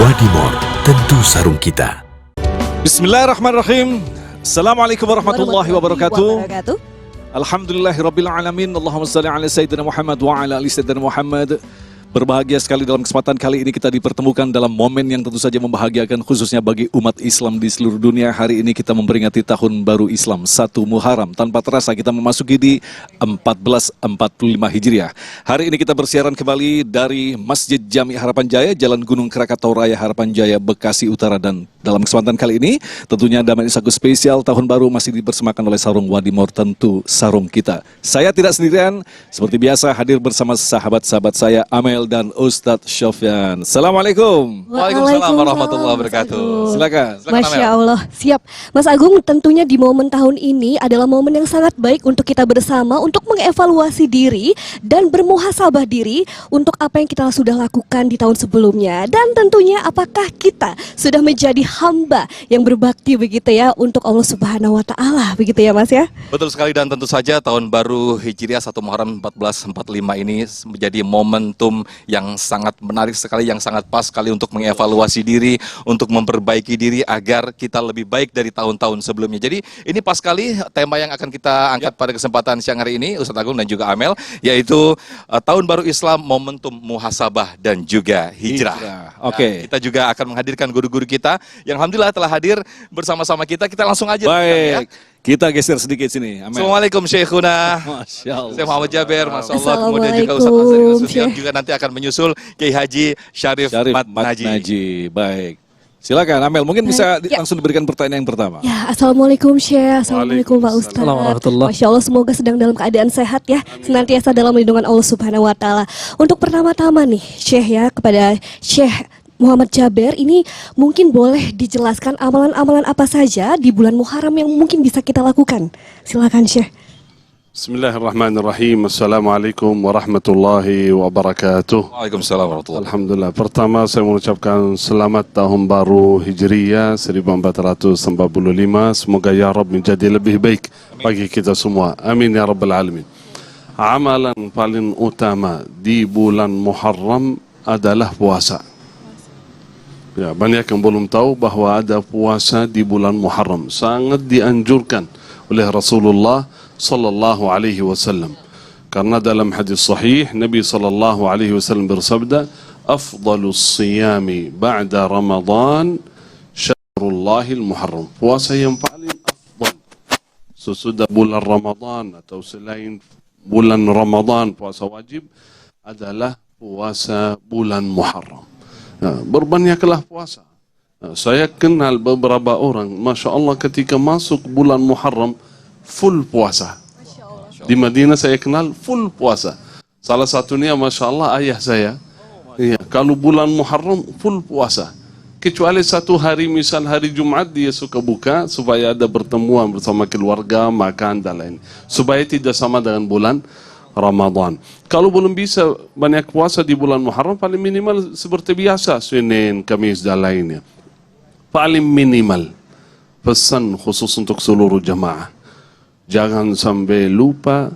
Wadimor, tentu sarung kita. Bismillahirrahmanirrahim. Assalamualaikum warahmatullahi wabarakatuh. Alhamdulillahirabbil alamin. Allahumma shalli ala sayyidina Muhammad wa ala ali sayyidina Muhammad. Berbahagia sekali dalam kesempatan kali ini kita dipertemukan dalam momen yang tentu saja membahagiakan khususnya bagi umat Islam di seluruh dunia. Hari ini kita memperingati tahun baru Islam 1 Muharram. Tanpa terasa kita memasuki di 1445 Hijriah. Hari ini kita bersiaran kembali dari Masjid Jami Harapan Jaya, Jalan Gunung Krakatau Raya Harapan Jaya, Bekasi Utara. Dan dalam kesempatan kali ini tentunya Damai Isaku spesial tahun baru masih dipersembahkan oleh Sarung Wadimor, tentu sarung kita. Saya tidak sendirian, seperti biasa hadir bersama sahabat-sahabat saya Amel dan Ustadz Sofyan. Assalamualaikum. Waalaikumsalam warahmatullahi wabarakatuh. Silakan. Masya Allah, siap. Mas Agung, tentunya di momen tahun ini adalah momen yang sangat baik untuk kita bersama untuk mengevaluasi diri dan bermuhasabah diri untuk apa yang kita sudah lakukan di tahun sebelumnya. Dan tentunya apakah kita sudah menjadi hamba yang berbakti begitu ya untuk Allah Subhanahu wa Ta'ala, begitu ya Mas ya? Betul sekali, dan tentu saja tahun baru Hijriah 1 Muharram 1445 ini menjadi momentum yang sangat menarik sekali, yang sangat pas sekali untuk mengevaluasi diri, untuk memperbaiki diri agar kita lebih baik dari tahun-tahun sebelumnya. Jadi ini pas sekali tema yang akan kita angkat pada kesempatan siang hari ini, Ustadz Agung dan juga Amel, yaitu tahun baru Islam, momentum muhasabah dan juga hijrah. Oke. Kita juga akan menghadirkan guru-guru kita yang alhamdulillah telah hadir bersama-sama kita. Kita langsung aja. Baik. Kita geser sedikit sini. Amel. Assalamualaikum Syekhuna. Masya Allah. Syekh Muhammad Jaber, Masya Allah. Assalamualaikum. Kemudian juga Ustaz Azhar Nasution juga nanti akan menyusul Kiai Haji Syarif Mat Naji. Baik. Silakan Amel, mungkin bisa Ya. langsung diberikan pertanyaan yang pertama. Ya, Assalamualaikum Syekh, Assalamualaikum Pak Ustadz. Waalaikumsalam. Masya Allah, semoga sedang dalam keadaan sehat ya, senantiasa dalam lindungan Allah Subhanahu wa Ta'ala. Untuk pertama-tama nih Syekh ya, kepada Syekh Muhammad Jaber ini mungkin boleh dijelaskan amalan-amalan apa saja di bulan Muharram yang mungkin bisa kita lakukan. Silakan Syekh. Bismillahirrahmanirrahim. Assalamualaikum warahmatullahi wabarakatuh. Waalaikumsalam warahmatullahi. Alhamdulillah. Pertama saya mengucapkan selamat tahun baru Hijriyah 1445. Semoga ya Rabb menjadi lebih baik bagi kita semua. Amin ya Rabbal Alamin. Amalan paling utama di bulan Muharram adalah puasa. Ya, banyak yang belum tahu bahwa ada puasa di bulan Muharram. Sangat dianjurkan oleh Rasulullah sallallahu alaihi wasallam. Karena dalam hadis sahih Nabi sallallahu alaihi wasallam bersabda, "Afdalus siyami ba'da Ramadan syahrullahil Muharram." Puasa yang paling afdal sesudah bulan Ramadan atau selain bulan Ramadan puasa wajib adalah puasa bulan Muharram. Berbanyaklah puasa. Saya kenal beberapa orang, Masya Allah, ketika masuk bulan Muharram full puasa. Di Madinah saya kenal full puasa. Salah satunya Masya Allah ayah saya. Iya, kalau bulan Muharram full puasa. Kecuali satu hari, misal hari Jumat, dia suka buka supaya ada pertemuan bersama keluarga, makan dan lain. Supaya tidak sama dengan bulan Ramadan. Kalau belum bisa banyak puasa di bulan Muharram, paling minimal seperti biasa, Senin, Kamis dan lainnya. Paling minimal. Pesan khusus untuk seluruh jamaah. Jangan sampai lupa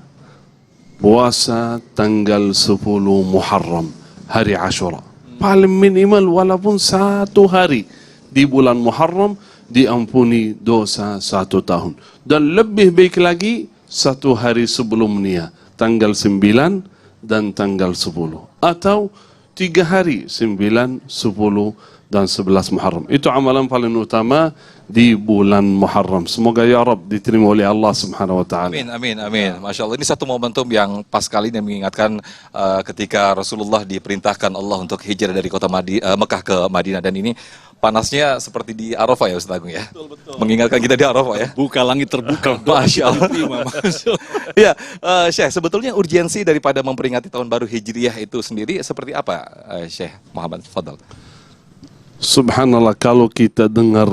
puasa tanggal 10 Muharram, hari Ashura. Paling minimal walaupun satu hari di bulan Muharram diampuni dosa 1 tahun. Dan lebih baik lagi satu hari sebelumnya, tanggal 9 dan tanggal 10. Atau 3 hari, 9, 10 dan 11 Muharram. Itu amalan paling utama di bulan Muharram. Semoga ya Rabb diterima oleh Allah Subhanahu wa Ta'ala. Amin, amin, amin. Masya Allah, ini satu momentum yang pas sekali yang mengingatkan ketika Rasulullah diperintahkan Allah untuk hijrah dari kota Mekah ke Madinah. Dan ini panasnya seperti di Arafah ya Ustaz Agung ya. Betul. Mengingatkan kita di Arafah ya. Buka langit terbuka. Masya Allah. Ya, Syekh, sebetulnya urgensi daripada memperingati tahun baru Hijriah itu sendiri seperti apa, Syekh Muhammad? Fadal. Subhanallah, kalau kita dengar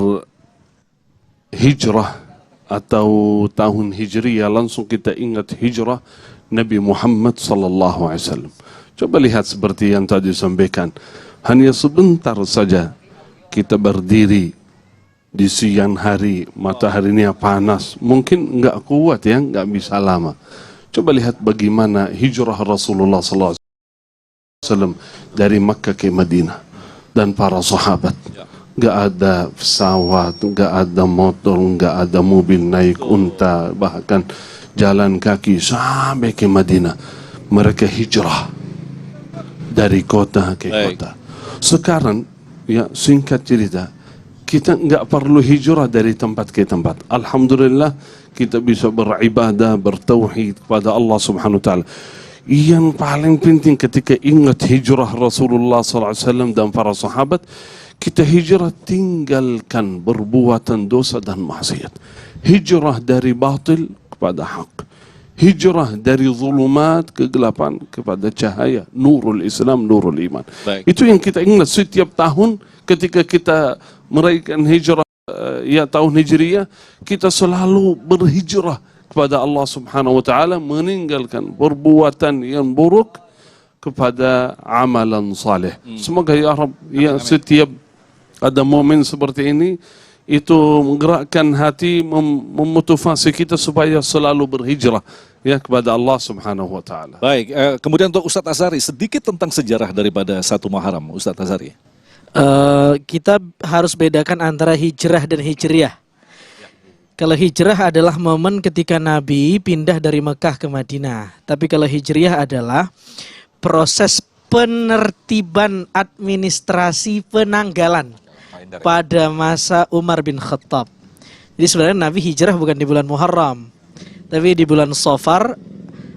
hijrah atau tahun Hijriyah, langsung kita ingat hijrah Nabi Muhammad sallallahu alaihi wasallam. Coba lihat seperti yang tadi disampaikan. Hanya sebentar saja kita berdiri di siang hari, mataharinya panas, mungkin enggak kuat ya, enggak bisa lama. Coba lihat bagaimana hijrah Rasulullah sallallahu alaihi wasallam dari Makkah ke Madinah. dan para sahabat. Gak ada pesawat, gak ada motor, gak ada mobil naik unta, bahkan jalan kaki sampai ke Madinah. Mereka hijrah dari kota ke kota. Sekarang, ya singkat cerita, kita nggak perlu hijrah dari tempat ke tempat. Alhamdulillah kita bisa beribadah, bertauhid kepada Allah Subhanahu wa taala. Yang paling penting ketika ingat hijrah Rasulullah SAW dan para sahabat, kita hijrah tinggalkan perbuatan dosa dan maksiat. Hijrah dari batil kepada hak. Hijrah dari zulumat, kegelapan kepada cahaya, nurul Islam, nurul iman. Baik. Itu yang kita ingat setiap tahun ketika kita merayakan hijrah tahun Hijriyah, kita selalu berhijrah kepada Allah Subhanahu wa taala, meninggalkan perbuatan yang buruk kepada amalan saleh. Semoga ya Rabb, ya setiap ada momen seperti ini itu menggerakkan hati, memotivasi kita supaya selalu berhijrah ya kepada Allah Subhanahu wa taala. Baik, kemudian untuk Ustadz Azhari, sedikit tentang sejarah daripada 1 Muharram, Ustadz Azhari. Kita harus bedakan antara hijrah dan hijriyah. Kalau hijrah adalah momen ketika Nabi pindah dari Mekah ke Madinah. Tapi kalau hijriyah adalah proses penertiban administrasi penanggalan pada masa Umar bin Khattab. Jadi sebenarnya Nabi hijrah bukan di bulan Muharram, tapi di bulan Safar.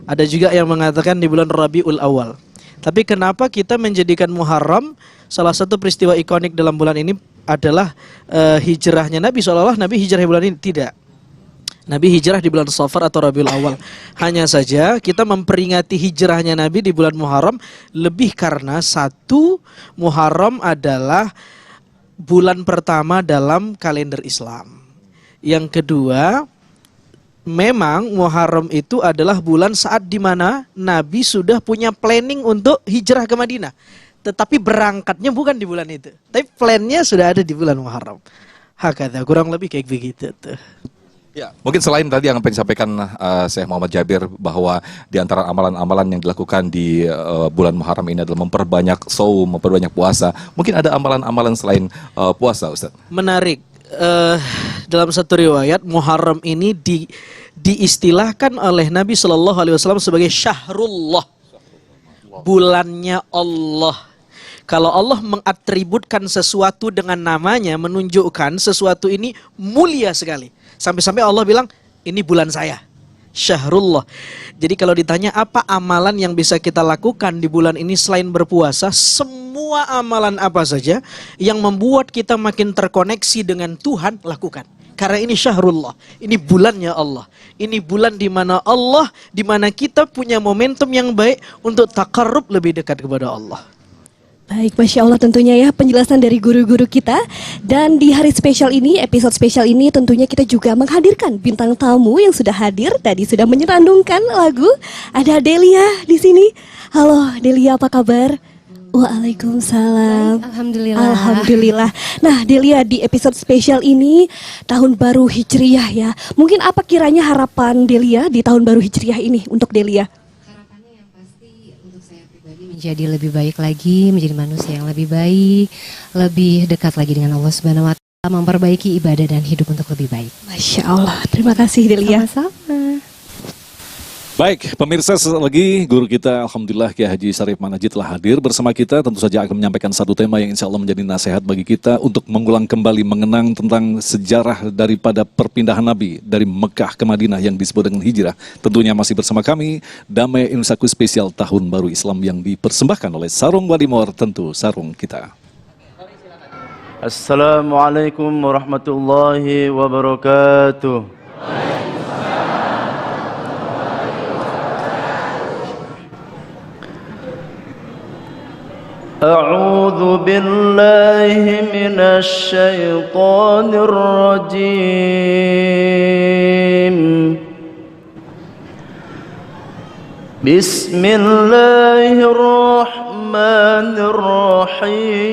Ada juga yang mengatakan di bulan Rabiul Awal. Tapi kenapa kita menjadikan Muharram salah satu peristiwa ikonik dalam bulan ini adalah hijrahnya Nabi, seolah-olah Nabi hijrah di bulan ini. Tidak. Nabi hijrah di bulan Safar atau Rabiul Awal. Hanya saja kita memperingati hijrahnya Nabi di bulan Muharram lebih karena 1, Muharram adalah bulan pertama dalam kalender Islam. Yang kedua, memang Muharram itu adalah bulan saat dimana Nabi sudah punya planning untuk hijrah ke Madinah. Tetapi berangkatnya bukan di bulan itu. Tapi plannya sudah ada di bulan Muharram. Hakadha, kurang lebih kayak begitu tuh. Ya, mungkin selain tadi yang disampaikan Syekh Muhammad Jabir bahwa di antara amalan-amalan yang dilakukan di bulan Muharram ini adalah memperbanyak saum, memperbanyak puasa. Mungkin ada amalan-amalan selain puasa, Ustaz? Menarik. Dalam satu riwayat Muharram ini diistilahkan oleh Nabi SAW sebagai Syahrullah, bulannya Allah. Kalau Allah mengatributkan sesuatu dengan namanya, menunjukkan sesuatu ini mulia sekali. Sampai-sampai Allah bilang, ini bulan saya, Syahrullah. Jadi kalau ditanya apa amalan yang bisa kita lakukan di bulan ini selain berpuasa, semua amalan apa saja yang membuat kita makin terkoneksi dengan Tuhan, lakukan. Karena ini Syahrullah, ini bulannya Allah. Ini bulan di mana Allah, di mana kita punya momentum yang baik untuk takarrub lebih dekat kepada Allah. Baik, Masya Allah tentunya ya penjelasan dari guru-guru kita. Dan di hari spesial ini, episode spesial ini tentunya kita juga menghadirkan bintang tamu yang sudah hadir. Tadi sudah menyerandungkan lagu. Ada Delia di sini. Halo Delia, apa kabar? Waalaikumsalam. Baik, alhamdulillah. Alhamdulillah. Nah Delia, di episode spesial ini tahun baru Hijriyah ya. Mungkin apa kiranya harapan Delia di tahun baru Hijriyah ini untuk Delia? Harapannya yang pasti untuk saya pribadi menjadi lebih baik lagi, menjadi manusia yang lebih baik, lebih dekat lagi dengan Allah Subhanahu wa taala, memperbaiki ibadah dan hidup untuk lebih baik. Masya Allah, terima kasih Delia. Sama-sama. Baik, pemirsa, sekali lagi guru kita Alhamdulillah Kiai Haji Syarif Manajid telah hadir bersama kita. Tentu saja akan menyampaikan satu tema yang insya Allah menjadi nasihat bagi kita untuk mengulang kembali mengenang tentang sejarah daripada perpindahan Nabi dari Mekah ke Madinah yang disebut dengan hijrah. Tentunya masih bersama kami, Damai Insaku spesial Tahun Baru Islam yang dipersembahkan oleh Sarung Wadimor, tentu sarung kita. Assalamualaikum warahmatullahi wabarakatuh. أعوذ بالله من الشيطان الرجيم بسم الله الرحمن الرحيم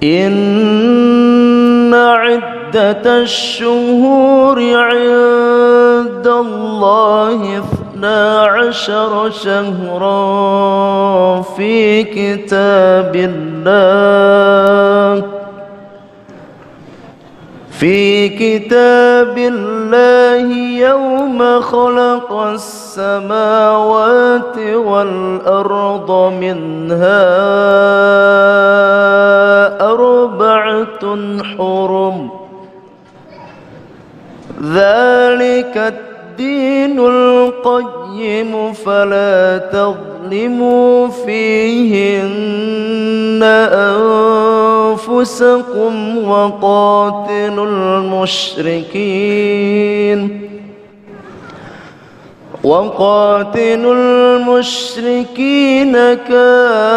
إن عدة الشهور عند الله 12 شهرا في كتاب الله يوم خلق السماوات والأرض منها 4 حرم ذلك الدين القيم فلا تظلموا فيهن أنفسكم وقاتلوا المشركين كافة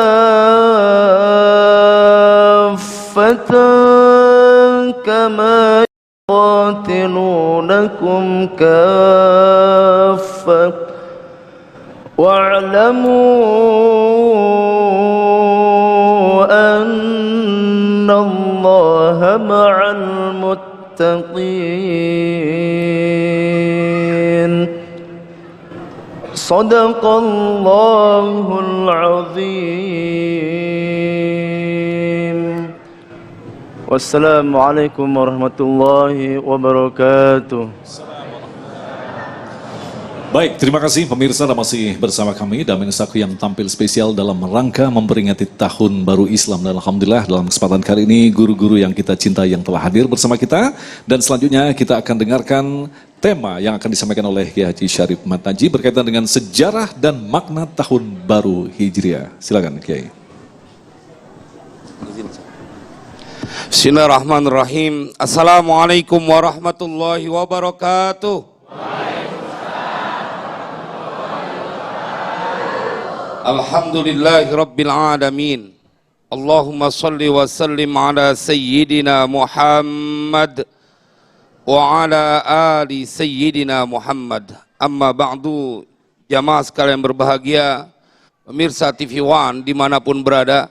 كما يقاتلونكم كافة واعلموا أن الله مع المتقين صدق الله العظيم والسلام عليكم ورحمة الله وبركاته. Baik, terima kasih pemirsa dan masih bersama kami Damin Saku yang tampil spesial dalam rangka memperingati Tahun Baru Islam. Dan Alhamdulillah dalam kesempatan kali ini guru-guru yang kita cintai yang telah hadir bersama kita. Dan selanjutnya kita akan dengarkan tema yang akan disampaikan oleh Kiai Haji Syarif Mataji berkaitan dengan sejarah dan makna Tahun Baru Hijriah. Silakan Kiai. Bismillahirrahmanirrahim. Assalamualaikum warahmatullahi wabarakatuh. Alhamdulillahi Rabbil Alamin. Allahumma salli wa sallim ala Sayyidina Muhammad wa ala ali Sayyidina Muhammad. Amma ba'du, jamaah sekalian berbahagia, pemirsa TV One dimanapun berada,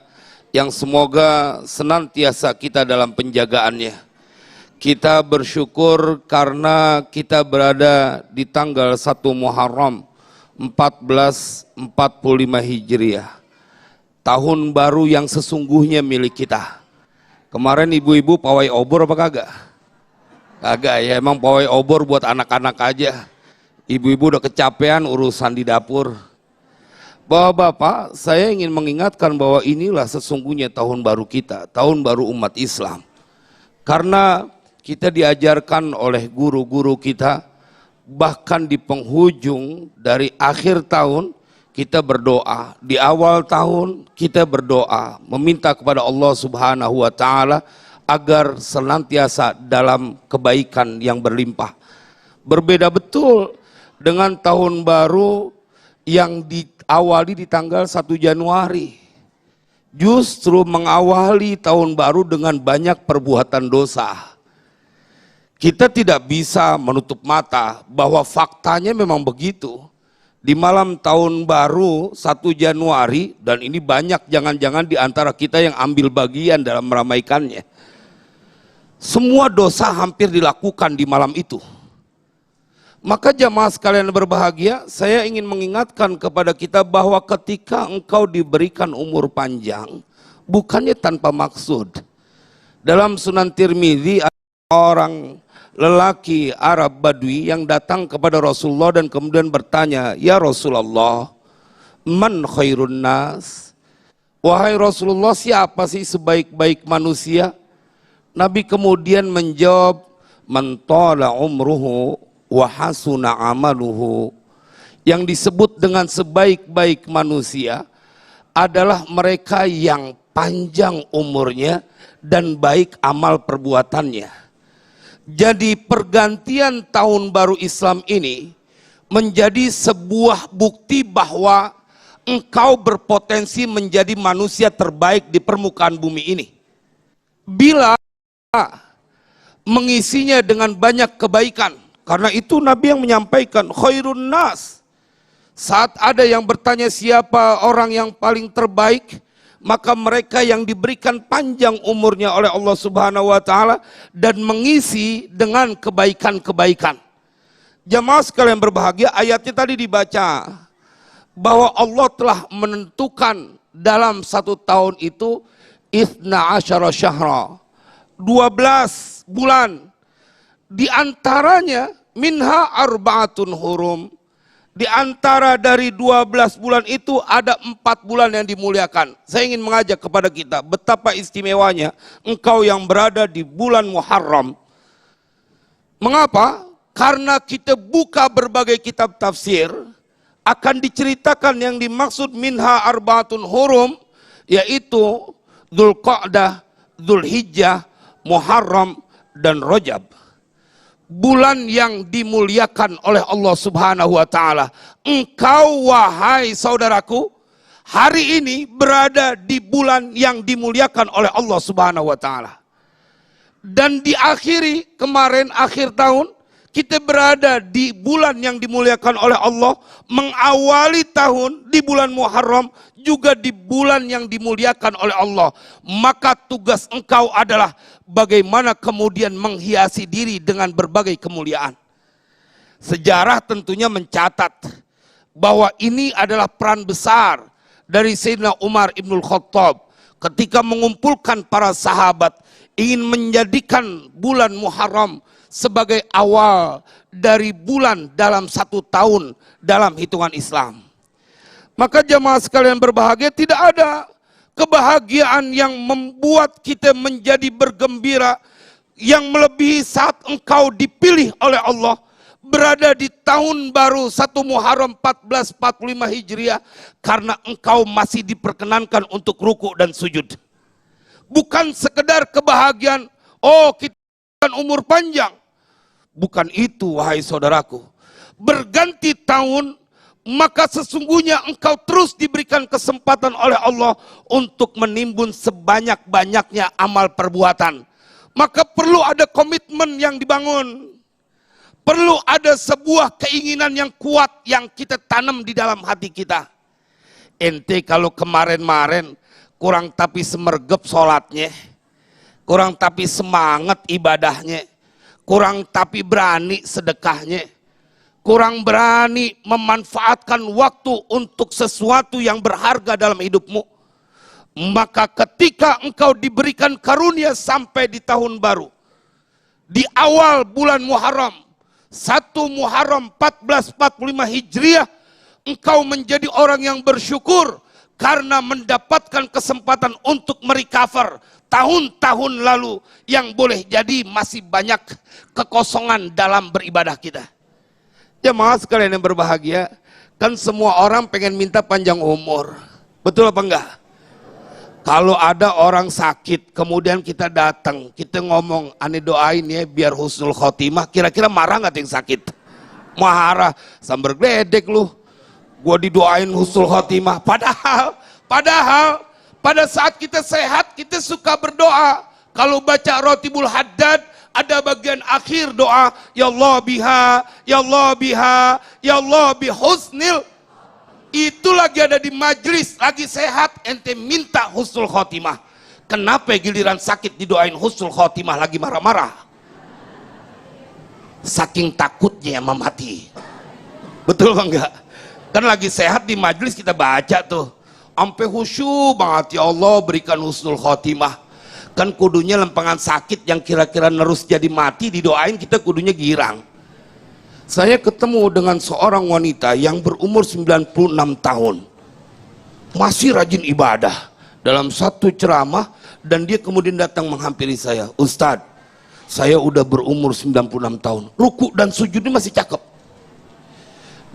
yang semoga senantiasa kita dalam penjagaannya. Kita bersyukur karena kita berada di tanggal 1 Muharram 1445 Hijriah, tahun baru yang sesungguhnya milik kita. Kemarin ibu-ibu pawai obor apa kagak? Kagak ya, emang pawai obor buat anak-anak aja. Ibu-ibu udah kecapean urusan di dapur. Bapak-bapak, saya ingin mengingatkan bahwa inilah sesungguhnya tahun baru kita, tahun baru umat Islam. Karena kita diajarkan oleh guru-guru kita, bahkan di penghujung dari akhir tahun kita berdoa, di awal tahun kita berdoa meminta kepada Allah Subhanahu wa taala agar senantiasa dalam kebaikan yang berlimpah. Berbeda betul dengan tahun baru yang diawali di tanggal 1 Januari. Justru mengawali tahun baru dengan banyak perbuatan dosa. Kita tidak bisa menutup mata bahwa faktanya memang begitu. Di malam tahun baru 1 Januari, dan ini banyak jangan-jangan di antara kita yang ambil bagian dalam meramaikannya. Semua dosa hampir dilakukan di malam itu. Maka jamaah sekalian berbahagia, saya ingin mengingatkan kepada kita bahwa ketika engkau diberikan umur panjang, bukannya tanpa maksud. Dalam Sunan Tirmidzi, orang lelaki Arab Badui yang datang kepada Rasulullah dan kemudian bertanya, "Ya Rasulullah, man khairun nas?" Wahai Rasulullah, siapa sih sebaik-baik manusia? Nabi kemudian menjawab, "Man tala umruhu wa hasuna amaluhu." Yang disebut dengan sebaik-baik manusia adalah mereka yang panjang umurnya dan baik amal perbuatannya. Jadi pergantian tahun baru Islam ini menjadi sebuah bukti bahwa engkau berpotensi menjadi manusia terbaik di permukaan bumi ini. Bila mengisinya dengan banyak kebaikan. Karena itu Nabi yang menyampaikan khairun nas. Saat ada yang bertanya siapa orang yang paling terbaik, maka mereka yang diberikan panjang umurnya oleh Allah Subhanahu wa taala dan mengisi dengan kebaikan-kebaikan. Jamaah sekalian berbahagia, ayatnya tadi dibaca bahwa Allah telah menentukan dalam 1 tahun itu Ithna asyara syahra, 12 bulan. Di antaranya minha arba'atun hurum. Di antara dari 12 bulan itu ada 4 bulan yang dimuliakan. Saya ingin mengajak kepada kita betapa istimewanya engkau yang berada di bulan Muharram. Mengapa? Karena kita buka berbagai kitab tafsir, akan diceritakan yang dimaksud minha arba'atun hurum, yaitu Dzulqa'dah, Dzulhijjah, Muharram, dan Rajab. Bulan yang dimuliakan oleh Allah Subhanahu wa Ta'ala. Engkau, wahai saudaraku, hari ini berada di bulan yang dimuliakan oleh Allah Subhanahu wa Ta'ala. Dan diakhiri kemarin akhir tahun, kita berada di bulan yang dimuliakan oleh Allah, mengawali tahun di bulan Muharram, juga di bulan yang dimuliakan oleh Allah. Maka tugas engkau adalah bagaimana kemudian menghiasi diri dengan berbagai kemuliaan. Sejarah tentunya mencatat bahwa ini adalah peran besar dari Sayyidina Umar Ibnul Khattab ketika mengumpulkan para sahabat, ingin menjadikan bulan Muharram sebagai awal dari bulan dalam 1 tahun dalam hitungan Islam. Maka jamaah sekalian berbahagia, tidak ada kebahagiaan yang membuat kita menjadi bergembira yang melebihi saat engkau dipilih oleh Allah berada di tahun baru 1 Muharram 1445 Hijriah, karena engkau masih diperkenankan untuk ruku dan sujud. Bukan sekedar kebahagiaan, oh kita umur panjang. Bukan itu, wahai saudaraku. Berganti tahun, maka sesungguhnya engkau terus diberikan kesempatan oleh Allah untuk menimbun sebanyak-banyaknya amal perbuatan. Maka perlu ada komitmen yang dibangun. Perlu ada sebuah keinginan yang kuat yang kita tanam di dalam hati kita. Ente kalau kemarin-marin kurang tapi semergep sholatnya, kurang tapi semangat ibadahnya, kurang tapi berani sedekahnya, kurang berani memanfaatkan waktu untuk sesuatu yang berharga dalam hidupmu, maka ketika engkau diberikan karunia sampai di tahun baru, di awal bulan Muharram, 1 Muharram 1445 Hijriah, engkau menjadi orang yang bersyukur karena mendapatkan kesempatan untuk merecover tahun-tahun lalu yang boleh jadi masih banyak kekosongan dalam beribadah kita. Jemaah sekalian yang berbahagia, kan semua orang pengen minta panjang umur. Betul apa enggak? Kalau ada orang sakit, kemudian kita datang, kita ngomong, ane doain ya biar husnul khotimah, kira-kira marah nggak yang sakit? Marah, sambar gledek lu. Gua didoain husnul khotimah. Padahal pada saat kita sehat, kita suka berdoa. Kalau baca Rotibul Haddad, ada bagian akhir doa, ya Allah biha, ya Allah biha, ya Allah bihusnil. Itu lagi ada di majlis, lagi sehat, ente minta husnul khotimah. Kenapa giliran sakit didoain husnul khotimah lagi marah-marah? Saking takutnya sama mati. Betul apa enggak? Kan lagi sehat di majlis kita baca tuh, sampai khusyuk banget, ya Allah berikan husnul khotimah. Kan kudunya lempengan sakit yang kira-kira nerus jadi mati didoain, kita kudunya girang. Saya ketemu dengan seorang wanita yang berumur 96 tahun, masih rajin ibadah dalam satu ceramah, dan dia kemudian datang menghampiri saya, Ustadz, saya udah berumur 96 tahun, ruku dan sujudnya masih cakep,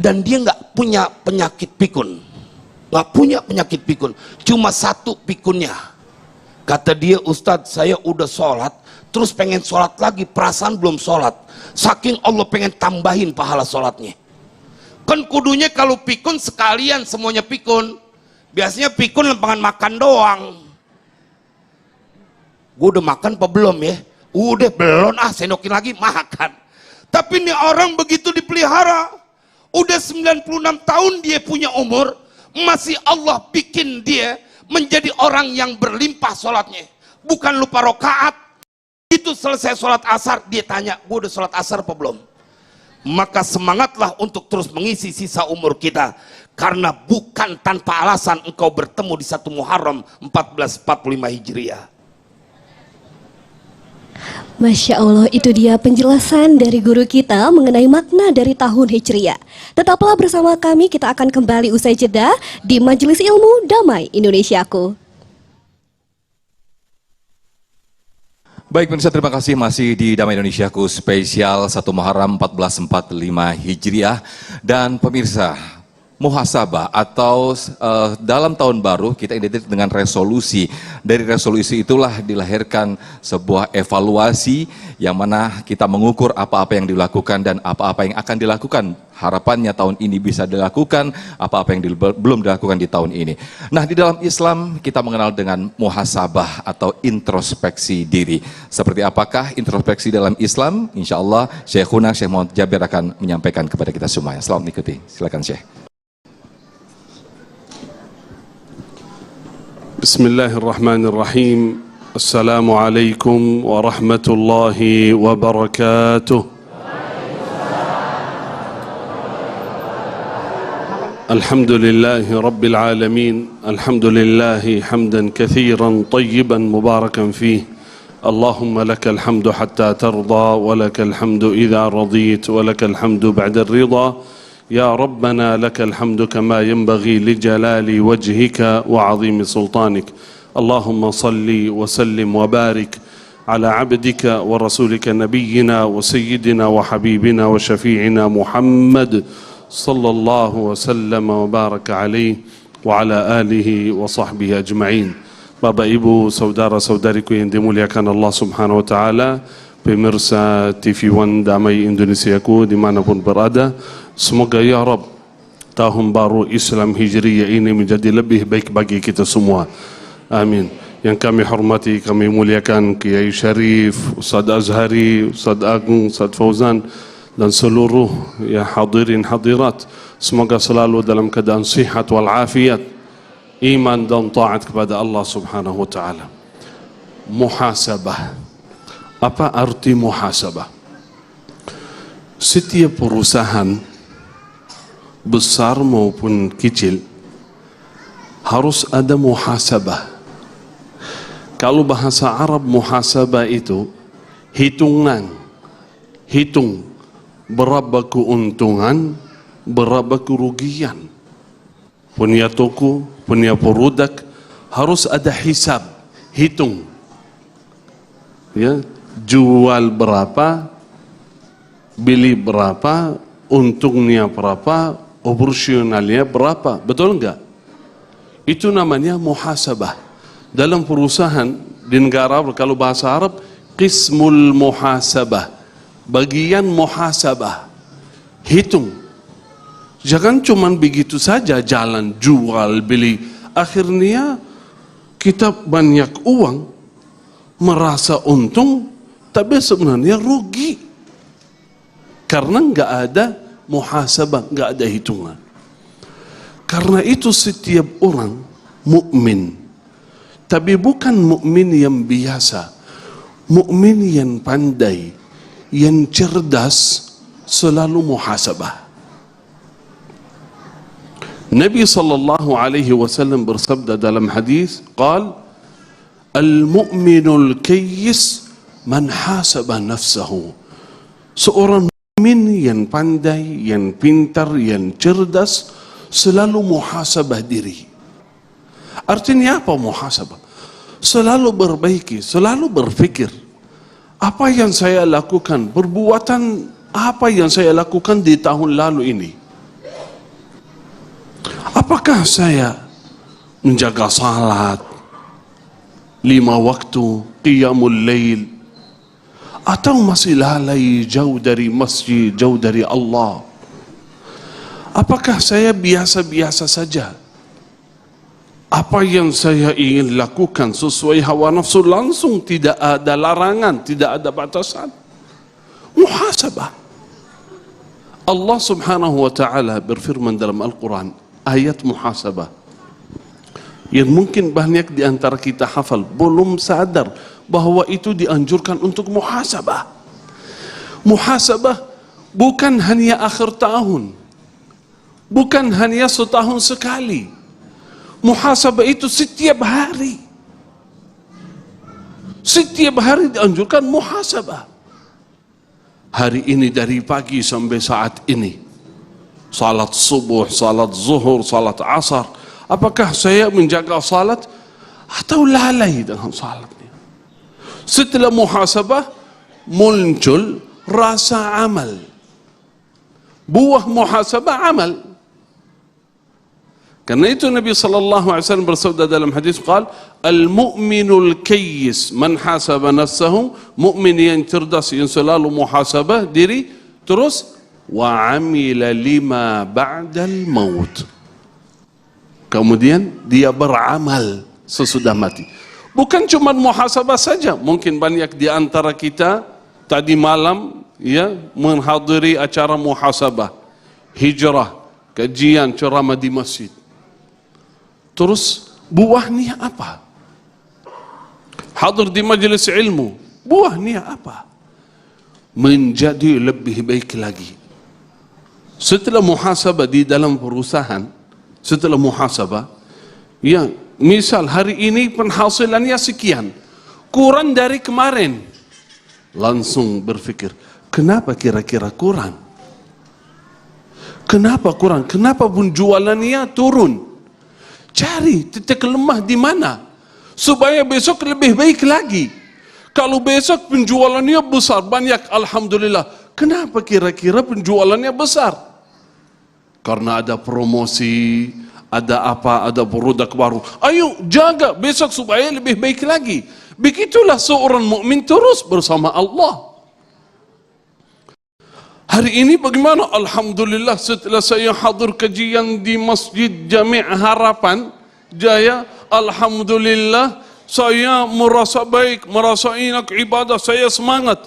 dan dia nggak punya penyakit pikun, nggak punya penyakit pikun, cuma satu pikunnya. Kata dia, Ustadz, saya udah sholat, terus pengen sholat lagi, perasaan belum sholat. Saking Allah pengen tambahin pahala sholatnya. Kan kudunya kalau pikun sekalian semuanya pikun. Biasanya pikun lempangan makan doang. Gue udah makan apa belum ya? Udah belum, sendokin lagi, makan. Tapi ini orang begitu dipelihara. Udah 96 tahun dia punya umur, masih Allah bikin dia menjadi orang yang berlimpah sholatnya. Bukan lupa rokaat. Itu selesai sholat asar, dia tanya, gue udah sholat asar apa belum? maka semangatlah untuk terus mengisi sisa umur kita. Karena bukan tanpa alasan engkau bertemu di 1 Muharram 1445 Hijriah. Masya Allah, itu dia penjelasan dari guru kita mengenai makna dari tahun Hijriah. Tetaplah bersama kami, kita akan kembali usai jeda di Majelis Ilmu Damai Indonesiaku. Baik pemirsa, terima kasih masih di Damai Indonesiaku spesial 1 Muharram 1445 Hijriah. Dan pemirsa, muhasabah atau dalam tahun baru kita identik dengan resolusi. Dari resolusi itulah dilahirkan sebuah evaluasi yang mana kita mengukur apa-apa yang dilakukan dan apa-apa yang akan dilakukan. Harapannya tahun ini bisa dilakukan, apa-apa yang belum dilakukan di tahun ini. Nah, di dalam Islam kita mengenal dengan muhasabah atau introspeksi diri. Seperti apakah introspeksi dalam Islam? Insya Allah Syekhuna Syekh Muhammad Jabir akan menyampaikan kepada kita semuanya. Selamat mengikuti. Silakan Syekh. Bismillahirrahmanirrahim. Assalamualaikum warahmatullahi wabarakatuh. Alhamdulillahi rabbil alamin. Alhamdulillahi hamdan kathiran tayyiban mubarakan fih. Allahumma lakal hamdu hatta tarda wa lakal hamdu idha radit wa lakal hamdu ba'da ar-ridha. يا ربنا لك الحمد كما ينبغي لجلال وجهك وعظيم سلطانك. اللهم صل وسلم وبارك على عبدك ورسولك نبينا وسيدنا وحبيبنا وشفيعنا محمد صلى الله وسلم وبارك عليه وعلى آله وصحبه أجمعين. Bapak Ibu, saudara-saudariku yang dimuliakan Allah Subhanahu wa taala, pemirsa TV One Damai Indonesiaku dimanapun berada, semoga ya Rabb tahun baru Islam Hijriyah ini menjadi lebih baik bagi kita semua. Amin. Yang kami hormati, kami muliakan Kiai Syarif, Ustaz Azhari, Ustaz Agung, Ustaz Fauzan dan seluruh ya hadirin hadirat, semoga selalu dalam keadaan sihat wal afiat, iman dan taat kepada Allah Subhanahu wa taala. Muhasabah. Apa arti muhasabah? Setiap perusahaan besar maupun kecil harus ada muhasabah. Kalau bahasa Arab muhasabah itu hitungan, hitung berapa keuntungan, berapa kerugian. Punya toko, punya produk harus ada hisab, hitung. Ya, jual berapa, beli berapa, untungnya berapa, operasionalnya berapa, betul enggak? Itu namanya muhasabah. Dalam perusahaan di negara kalau bahasa Arab qismul muhasabah, bagian muhasabah, hitung. Jangan cuman begitu saja jalan jual beli, akhirnya kita banyak uang, merasa untung, tapi sebenarnya rugi karena nggak ada muhasabah, nggak ada hitungan. Karena itu setiap orang mukmin, tapi bukan mukmin yang biasa, mukmin yang pandai, yang cerdas, selalu muhasabah. Nabi sallallahu alaihi wasallam bersabda dalam hadis, qal al-mu'minul kayyis man hasaba nafsahu. Seorang mukmin yang pandai, yang pintar, yang cerdas, selalu muhasabah diri. Artinya apa muhasabah? Selalu berbaiki, selalu berfikir, apa yang saya lakukan, perbuatan apa yang saya lakukan di tahun lalu ini. Apakah saya menjaga salat 5 waktu, qiyamul lail, atau masih lalai jauh dari masjid, jauh dari Allah? Apakah saya biasa-biasa saja? Apa yang saya ingin lakukan sesuai hawa nafsu langsung, tidak ada larangan, tidak ada batasan? Muhasabah. Allah Subhanahu wa taala berfirman dalam Al-Quran, ayat muhasabah yang mungkin banyak di antara kita hafal, belum sadar bahwa itu dianjurkan untuk muhasabah. Muhasabah bukan hanya akhir tahun, bukan hanya setahun sekali. Muhasabah itu setiap hari. Setiap hari dianjurkan muhasabah. Hari ini dari pagi sampai saat ini, salat subuh, salat zuhur, salat asar, apakah saya menjaga salat atau lalai dengan salatnya? Setelah muhasabah muncul rasa amal. Buah muhasabah amal. Karena itu Nabi SAW bersabda dalam hadis, qal al-mu'minul kayyis man hasaba nafsahu, mu'min yang cerdas yang selalu muhasabah diri, terus wa amila lima ba'dal maut, kemudian dia beramal sesudah mati. Bukan cuma muhasabah saja, mungkin banyak di antara kita tadi malam ya menghadiri acara muhasabah, hijrah, kajian, ceramah di masjid. Terus buahnya apa? Hadir di majelis ilmu, buahnya apa? Menjadi lebih baik lagi. Setelah muhasabah di dalam perusahaan, setelah muhasabah, ya misal hari ini penghasilannya sekian, kurang dari kemarin, langsung berpikir, kenapa kira-kira kurang? Kenapa kurang? Kenapa penjualannya turun? Cari titik lemah di mana supaya besok lebih baik lagi. Kalau besok penjualannya besar, banyak, alhamdulillah. Kenapa kira-kira penjualannya besar? Karena ada promosi, ada apa, ada produk baru. Ayo jaga besok supaya lebih baik lagi. Begitulah seorang mukmin terus bersama Allah. Hari ini bagaimana? Alhamdulillah, setelah saya hadir kajian di Masjid Jami' Harapan Jaya, alhamdulillah saya merasa baik, merasa enak ibadah, saya semangat.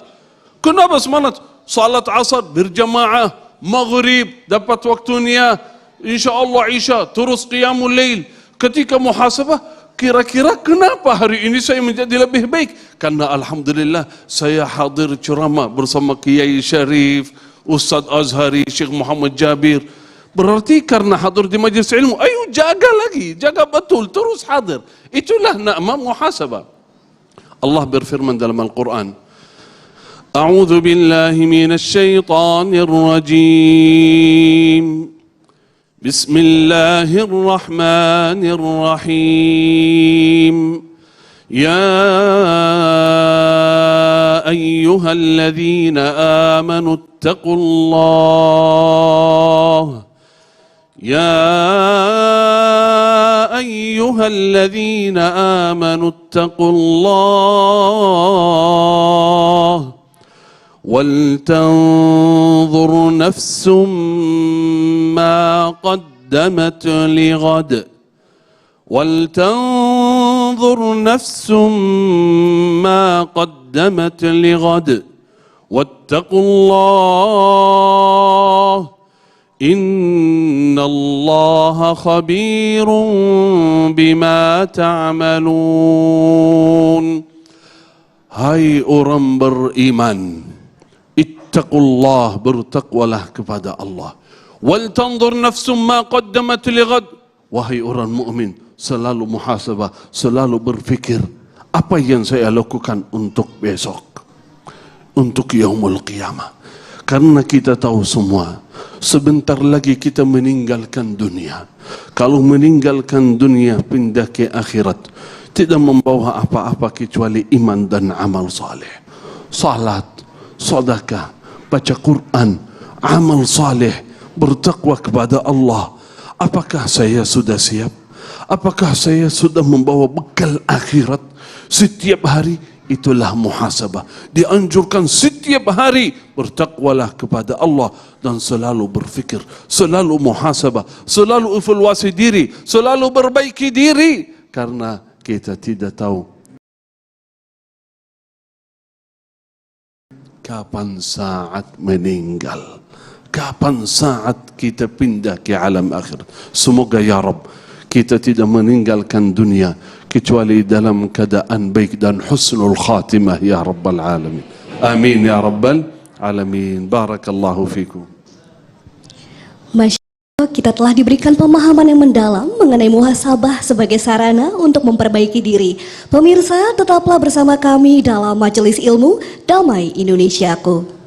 Kenapa semangat? Salat asar berjamaah, maghrib dapat waktunya, insyaallah isya, terus qiyamul lail. Ketika muhasabah, kira-kira kenapa hari ini saya menjadi lebih baik? Karena alhamdulillah saya hadir ceramah bersama Kiai Syarif, Ustaz Azhari, Syekh Muhammad Jabir. Berarti karena hadir di majlis ilmu, ayo jaga lagi, jaga betul, terus hadir. Itulah nama muhasabah. Allah berfirman dalam Al-Quran, A'udzu billahi minasy syaithanir rajim. Bismillahirrahmanirrahim. Ya ayyuhalladzina amanu ittaqullah. يا أيها الذين آمنوا اتقوا الله ولتنظر نفس ما قدمت لغد ولتنظر نفس ما قدمت لغد واتقوا الله إن الله خبير بما تعملون. Hai orang beriman, ittaqullah, bertakwalah kepada Allah. Wal tanzur nafsum ma qaddamat lighad. Wahai orang mukmin, selalu muhasabah, selalu berfikir apa yang saya lakukan untuk besok, untuk yaumul qiyamah. Karena kita tahu semua, sebentar lagi kita meninggalkan dunia. Kalau meninggalkan dunia, pindah ke akhirat, tidak membawa apa-apa kecuali iman dan amal saleh. Salat, sedekah, baca Quran, amal saleh, bertakwa kepada Allah. Apakah saya sudah siap? Apakah saya sudah membawa bekal akhirat setiap hari? Itulah muhasabah. Dianjurkan setiap hari bertakwalah kepada Allah dan selalu berfikir, selalu muhasabah, selalu evaluasi diri, selalu perbaiki diri, karena kita tidak tahu kapan saat meninggal, kapan saat kita pindah ke alam akhir. Semoga ya Rabb kita tidak meninggalkan dunia kecuali dalam keadaan baik dan husnul khatimah ya Rabbal Alamin. Amin ya Rabbal alamin. Barakallahu fikum. Masya Allah, kita telah diberikan pemahaman yang mendalam mengenai muhasabah sebagai sarana untuk memperbaiki diri. Pemirsa, tetaplah bersama kami dalam Majelis Ilmu Damai Indonesiaku.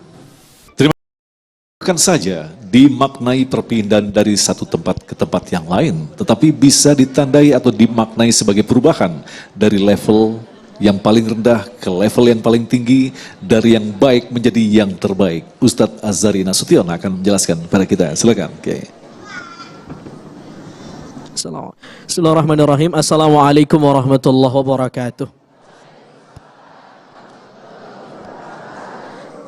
Bukan saja dimaknai perpindahan dari satu tempat ke tempat yang lain, tetapi bisa ditandai atau dimaknai sebagai perubahan dari level yang paling rendah ke level yang paling tinggi, dari yang baik menjadi yang terbaik. Ustadz Azhari Nasution akan menjelaskan pada kita. Silakan. Okay. Bismillahirrahmanirrahim. Assalamualaikum warahmatullahi wabarakatuh.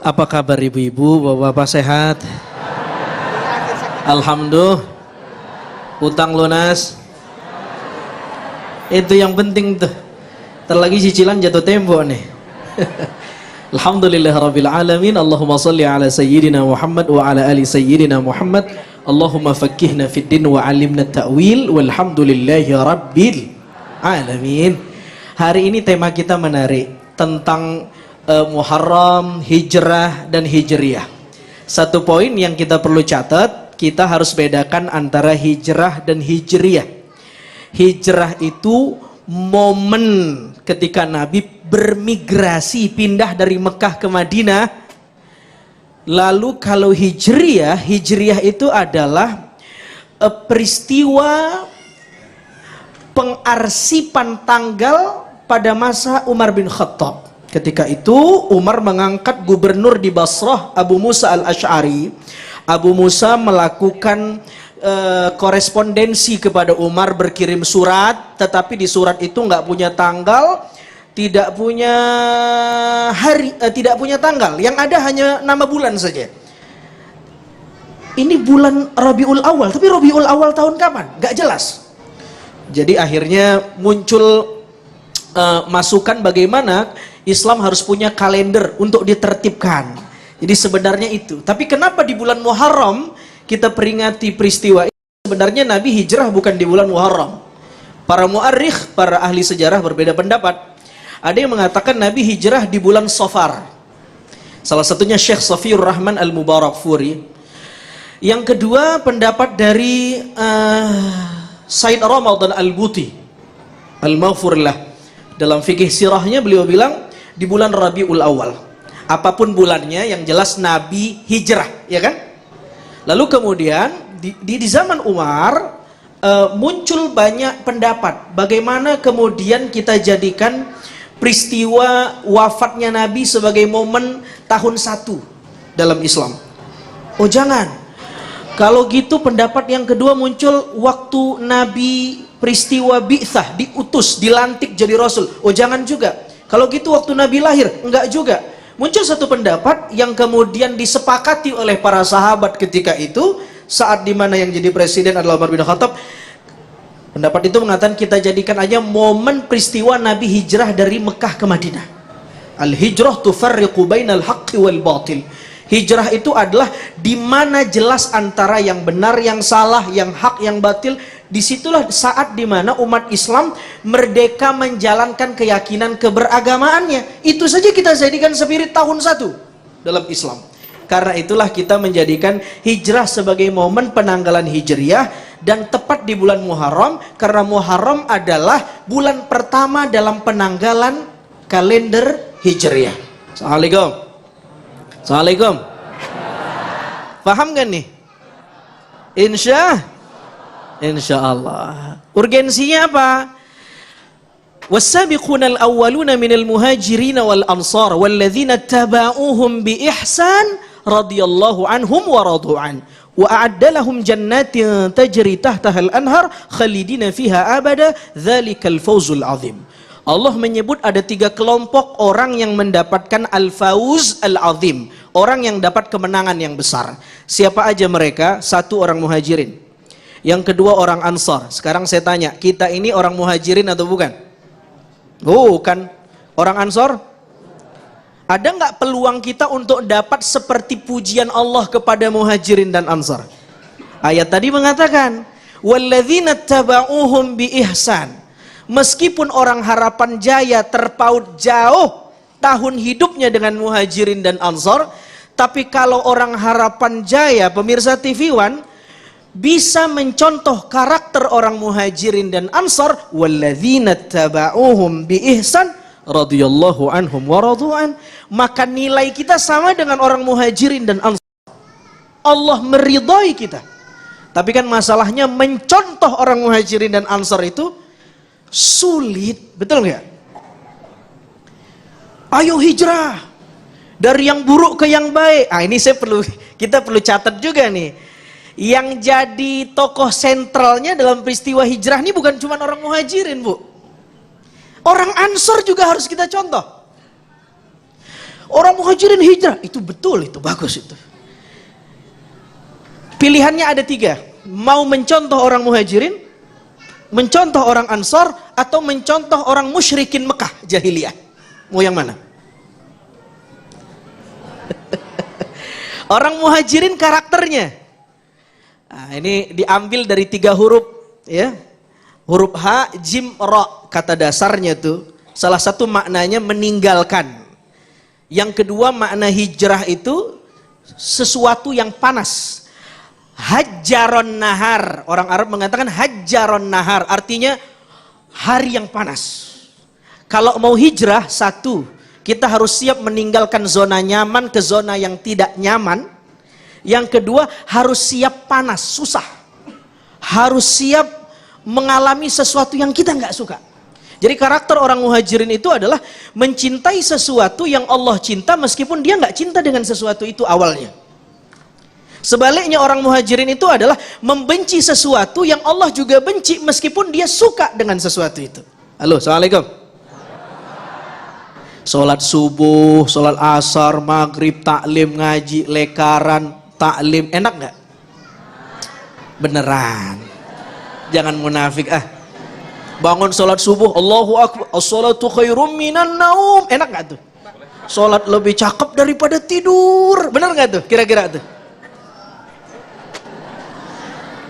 Apa kabar ibu-ibu, bapak-bapak sehat? Alhamdulillah. Utang lunas. Itu yang penting tuh. Terlagi cicilan jatuh tempo nih. Alhamdulillahirabbil alamin. Allahumma shalli ala sayyidina Muhammad wa ala ali sayyidina Muhammad. Allahumma faqqihna fid din wa 'allimna ta'wil walhamdulillahi rabbil alamin. Hari ini tema kita menarik tentang Muharram, hijrah dan hijriyah. Satu poin yang kita perlu catat, kita harus bedakan antara hijrah dan hijriyah. Hijrah itu momen ketika Nabi bermigrasi pindah dari Mekah ke Madinah. Lalu kalau hijriyah, hijriyah itu adalah peristiwa pengarsipan tanggal pada masa Umar bin Khattab. Ketika itu Umar mengangkat gubernur di Basrah Abu Musa al-Ash'ari. Abu Musa melakukan korespondensi kepada Umar, berkirim surat, tetapi di surat itu nggak punya tanggal, tidak punya hari, tidak punya tanggal, yang ada hanya nama bulan saja. Ini bulan Rabiul Awal, tapi Rabiul Awal tahun kapan? Nggak jelas. Jadi akhirnya muncul masukan bagaimana Islam harus punya kalender untuk ditertibkan. Jadi sebenarnya itu. Tapi kenapa di bulan Muharram kita peringati peristiwa ini? Sebenarnya Nabi hijrah bukan di bulan Muharram. Para mu'arrikh, para ahli sejarah berbeda pendapat. Ada yang mengatakan Nabi hijrah di bulan Safar. Salah satunya Syekh Safiyur Rahman Al-Mubarakfuri. Yang kedua pendapat dari Said Ramadan Al-Buti Al-Maghfurlah. Dalam fikih sirahnya beliau bilang di bulan Rabiul Awal. Apapun bulannya yang jelas Nabi hijrah, ya kan? Lalu kemudian di zaman Umar muncul banyak pendapat bagaimana kemudian kita jadikan peristiwa wafatnya Nabi sebagai momen tahun 1 dalam Islam. Oh jangan, kalau gitu pendapat yang kedua muncul waktu Nabi peristiwa bi'tsah, diutus, dilantik jadi Rasul. Oh jangan juga, kalau gitu waktu Nabi lahir, enggak juga. Muncul satu pendapat yang kemudian disepakati oleh para sahabat ketika itu, saat dimana yang jadi presiden adalah Umar bin Khattab. Pendapat itu mengatakan kita jadikan aja momen peristiwa Nabi hijrah dari Mekah ke Madinah. Al-hijrah tufarriqu bainal haqqi wal batil. Hijrah itu adalah di mana jelas antara yang benar, yang salah, yang hak, yang batil. Disitulah saat dimana umat Islam merdeka menjalankan keyakinan keberagamaannya. Itu saja kita jadikan spirit tahun 1 dalam Islam. Karena itulah kita menjadikan hijrah sebagai momen penanggalan hijriyah, dan tepat di bulan Muharram, karena Muharram adalah bulan pertama dalam penanggalan kalender hijriyah. Assalamualaikum. Assalamualaikum. Paham gak nih? Insya Allah. Urgensinya apa? Wassabiqunal awwaluna minal muhajirin wal ansar walladzina taba'uhum bi ihsan radhiyallahu anhum wa radu'an wa a'adda lahum jannatin tajri tahtaha al-anhar khalidina fiha abada dzalikal fawzul azim. Allah menyebut ada 3 kelompok orang yang mendapatkan al-fawz al-azim, orang yang dapat kemenangan yang besar. Siapa aja mereka? 1 orang muhajirin, yang kedua orang ansar. Sekarang saya tanya, kita ini orang muhajirin atau bukan? Bukan. Orang ansar? Ada nggak peluang kita untuk dapat seperti pujian Allah kepada muhajirin dan ansar? Ayat tadi mengatakan walladzina taba'uhum bi ihsan. Meskipun orang Harapan Jaya terpaut jauh tahun hidupnya dengan muhajirin dan ansar, Tapi kalau orang Harapan Jaya, pemirsa TV One, bisa mencontoh karakter orang Muhajirin dan Ansar, walladzina taba'uhum biihsan radhiyallahu anhum wa radu'an, maka nilai kita sama dengan orang Muhajirin dan Ansar. Allah meridhai kita. Tapi kan masalahnya mencontoh orang Muhajirin dan Ansar itu sulit, betul nggak? Ayo hijrah dari yang buruk ke yang baik. Ini kita perlu catat juga nih. Yang jadi tokoh sentralnya dalam peristiwa hijrah ini bukan cuma orang Muhajirin, Bu. Orang Ansor juga harus kita contoh. Orang Muhajirin hijrah, itu betul, itu bagus itu. Pilihannya ada 3. Mau mencontoh orang Muhajirin, mencontoh orang Ansor, atau mencontoh orang musyrikin Mekah jahiliyah. Mau yang mana? Orang Muhajirin karakternya, ini diambil dari 3 huruf, ya. Huruf H, Jim, Ra, kata dasarnya tuh. Salah satu maknanya meninggalkan. Yang kedua makna hijrah itu sesuatu yang panas. Hajjaron nahar, orang Arab mengatakan hajjaron nahar, artinya hari yang panas. Kalau mau hijrah, 1, kita harus siap meninggalkan zona nyaman ke zona yang tidak nyaman. Yang kedua, harus siap panas, susah. Harus siap mengalami sesuatu yang kita nggak suka. Jadi karakter orang Muhajirin itu adalah mencintai sesuatu yang Allah cinta meskipun dia nggak cinta dengan sesuatu itu awalnya. Sebaliknya orang Muhajirin itu adalah membenci sesuatu yang Allah juga benci meskipun dia suka dengan sesuatu itu. Halo, Assalamualaikum. Sholat subuh, sholat asar, maghrib, taklim, ngaji, lekaran, taklim, enak nggak? Beneran, jangan munafik ah. Bangun sholat subuh, Allahu Akbar, as-salatu khairum minan naum, enak nggak tuh? Sholat lebih cakep daripada tidur, bener nggak tuh? Kira-kira tuh?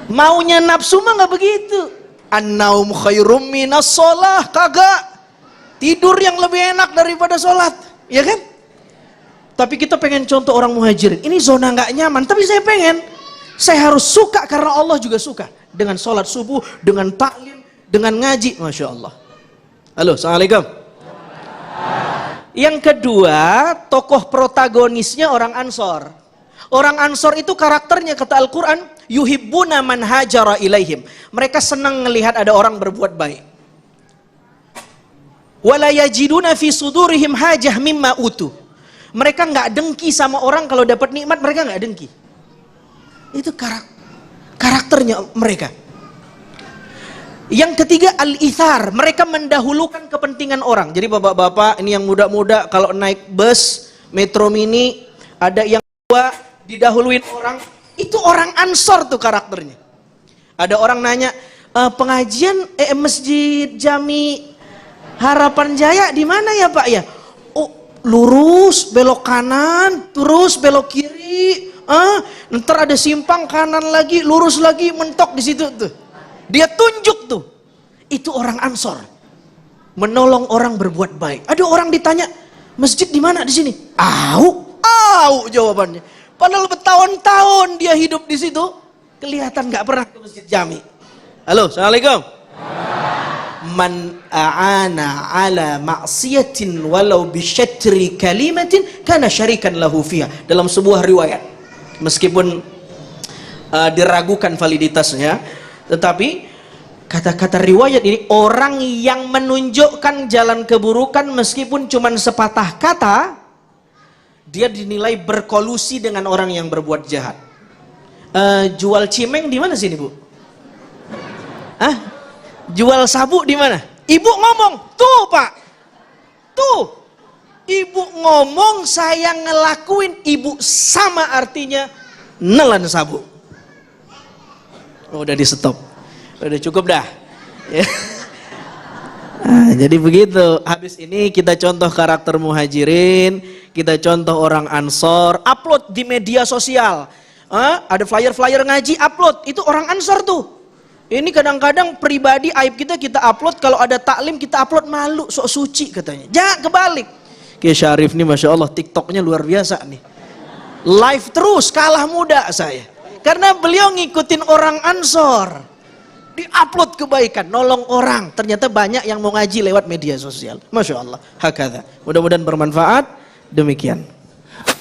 Maunya nafsu mah nggak begitu. An-naum khairum minas sholah, kagak. Tidur yang lebih enak daripada sholat, ya kan? Tapi kita pengen contoh orang Muhajirin. Ini zona nggak nyaman, tapi saya harus suka karena Allah juga suka dengan sholat subuh, dengan taklim, dengan ngaji, masya Allah. Halo, Assalamualaikum. Yang kedua, tokoh protagonisnya orang Ansor. Orang Ansor itu karakternya kata Al-Quran, yuhibbuna man hajara ilaihim. Mereka senang melihat ada orang berbuat baik. Wala yajiduna fi sudurihim hajah mimma utu. Mereka nggak dengki sama orang kalau dapat nikmat, mereka nggak dengki. Itu karakternya mereka. Yang ketiga al-ithar, mereka mendahulukan kepentingan orang. Jadi bapak-bapak ini yang muda-muda kalau naik bus Metro Mini ada yang tua didahuluin orang, itu orang Ansor tuh karakternya. Ada orang nanya, pengajian Masjid Jami Harapan Jaya di mana ya Pak ya? Oh, lurus belok kanan, terus belok kiri. Ntar ada simpang kanan lagi, lurus lagi, mentok di situ tuh. Dia tunjuk tuh. Itu orang Ansor. Menolong orang berbuat baik. Ada orang ditanya, masjid di mana di sini? Au jawabannya. Padahal bertahun-tahun dia hidup di situ, kelihatan nggak pernah ke Masjid Jami. Halo, Assalamualaikum. Man a'ana ala ma'siyatin walau bisyatri kalimatin kana syarikan lahu fiha. Dalam sebuah riwayat, meskipun diragukan validitasnya, tetapi kata-kata riwayat ini, orang yang menunjukkan jalan keburukan meskipun cuma sepatah kata, dia dinilai berkolusi dengan orang yang berbuat jahat. Jual cimeng di mana sini Bu? Jual sabu di mana? Ibu ngomong, tuh Pak, tuh ibu ngomong, saya ngelakuin, ibu sama artinya nelan sabu. Udah di stop, udah cukup dah. Ya. Jadi begitu. Habis ini kita contoh karakter Muhajirin, kita contoh orang Ansor, upload di media sosial. Ada flyer-flyer ngaji, upload. Itu orang Ansor tuh. Ini kadang-kadang pribadi aib kita upload, kalau ada taklim kita upload, malu, sok suci katanya. Jangan kebalik. Kiai Syarif nih Masya Allah TikToknya luar biasa nih. live terus, kalah muda saya. Karena beliau ngikutin orang Ansor. Di-upload kebaikan, nolong orang. Ternyata banyak yang mau ngaji lewat media sosial. Masya Allah. Hakadha. Mudah-mudahan bermanfaat. Demikian.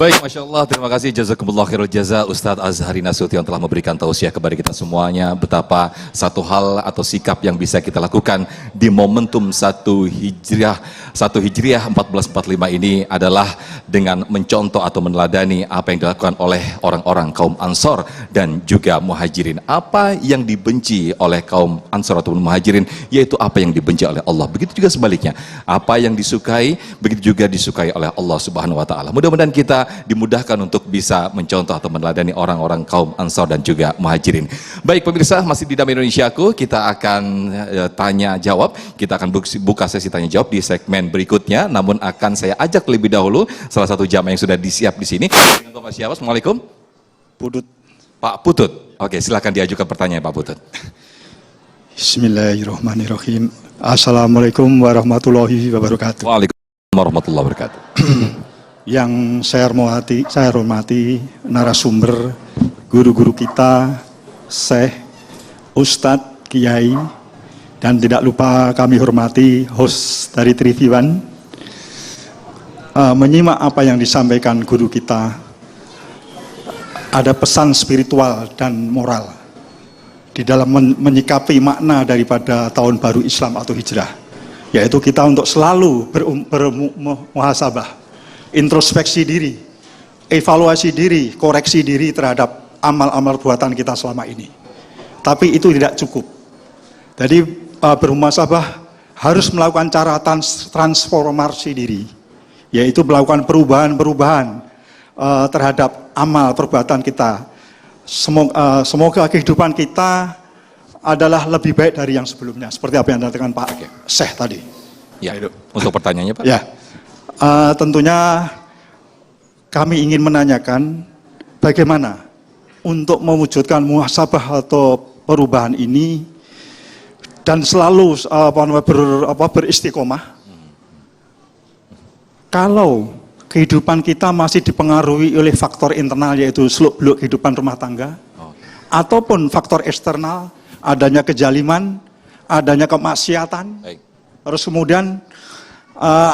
Baik, Masya Allah, terima kasih jazakumullah khairul jaza Ustadz Azhari Nasution telah memberikan tausiah kepada kita semuanya betapa satu hal atau sikap yang bisa kita lakukan di momentum satu hijriah 1445 ini adalah dengan mencontoh atau meneladani apa yang dilakukan oleh orang-orang kaum Ansor dan juga Muhajirin. Apa yang dibenci oleh kaum Ansor atau Muhajirin yaitu apa yang dibenci oleh Allah. Begitu juga sebaliknya, apa yang disukai begitu juga disukai oleh Allah Subhanahu wa taala. Mudah-mudahan kita dimudahkan untuk bisa mencontoh atau meneladani orang-orang kaum Ansor dan juga Muhajirin. Baik pemirsa, masih di Damai Indonesiaku, kita akan tanya jawab. Kita akan buka sesi tanya jawab di segmen berikutnya. Namun akan saya ajak terlebih dahulu salah satu jamaah yang sudah disiap di sini. Dengan siapa? Assalamualaikum. Putut. Pak Putut. Oke, silakan diajukan pertanyaan Pak Putut. Bismillahirrahmanirrahim. Assalamualaikum warahmatullahi wabarakatuh. Waalaikumsalam warahmatullahi wabarakatuh. Yang saya hormati narasumber, guru-guru kita, Syekh, Ustadz, Kiai, dan tidak lupa kami hormati host dari Triviwan. Menyimak apa yang disampaikan guru kita, ada pesan spiritual dan moral di dalam menyikapi makna daripada tahun baru Islam atau hijrah, yaitu kita untuk selalu bermuhasabah, introspeksi diri, evaluasi diri, koreksi diri terhadap amal-amal buatan kita selama ini. Tapi itu tidak cukup. Jadi bermuhasabah harus melakukan cara transformasi diri, yaitu melakukan perubahan-perubahan terhadap amal perbuatan kita. Semoga kehidupan kita adalah lebih baik dari yang sebelumnya, seperti apa yang dikatakan Pak Syekh tadi. Ya, untuk pertanyaannya Pak. Ya. Tentunya kami ingin menanyakan bagaimana untuk mewujudkan muhasabah atau perubahan ini dan selalu beristiqomah. Kalau kehidupan kita masih dipengaruhi oleh faktor internal yaitu seluk-beluk kehidupan rumah tangga, ataupun faktor eksternal, adanya kejaliman, adanya kemaksiatan, terus kemudian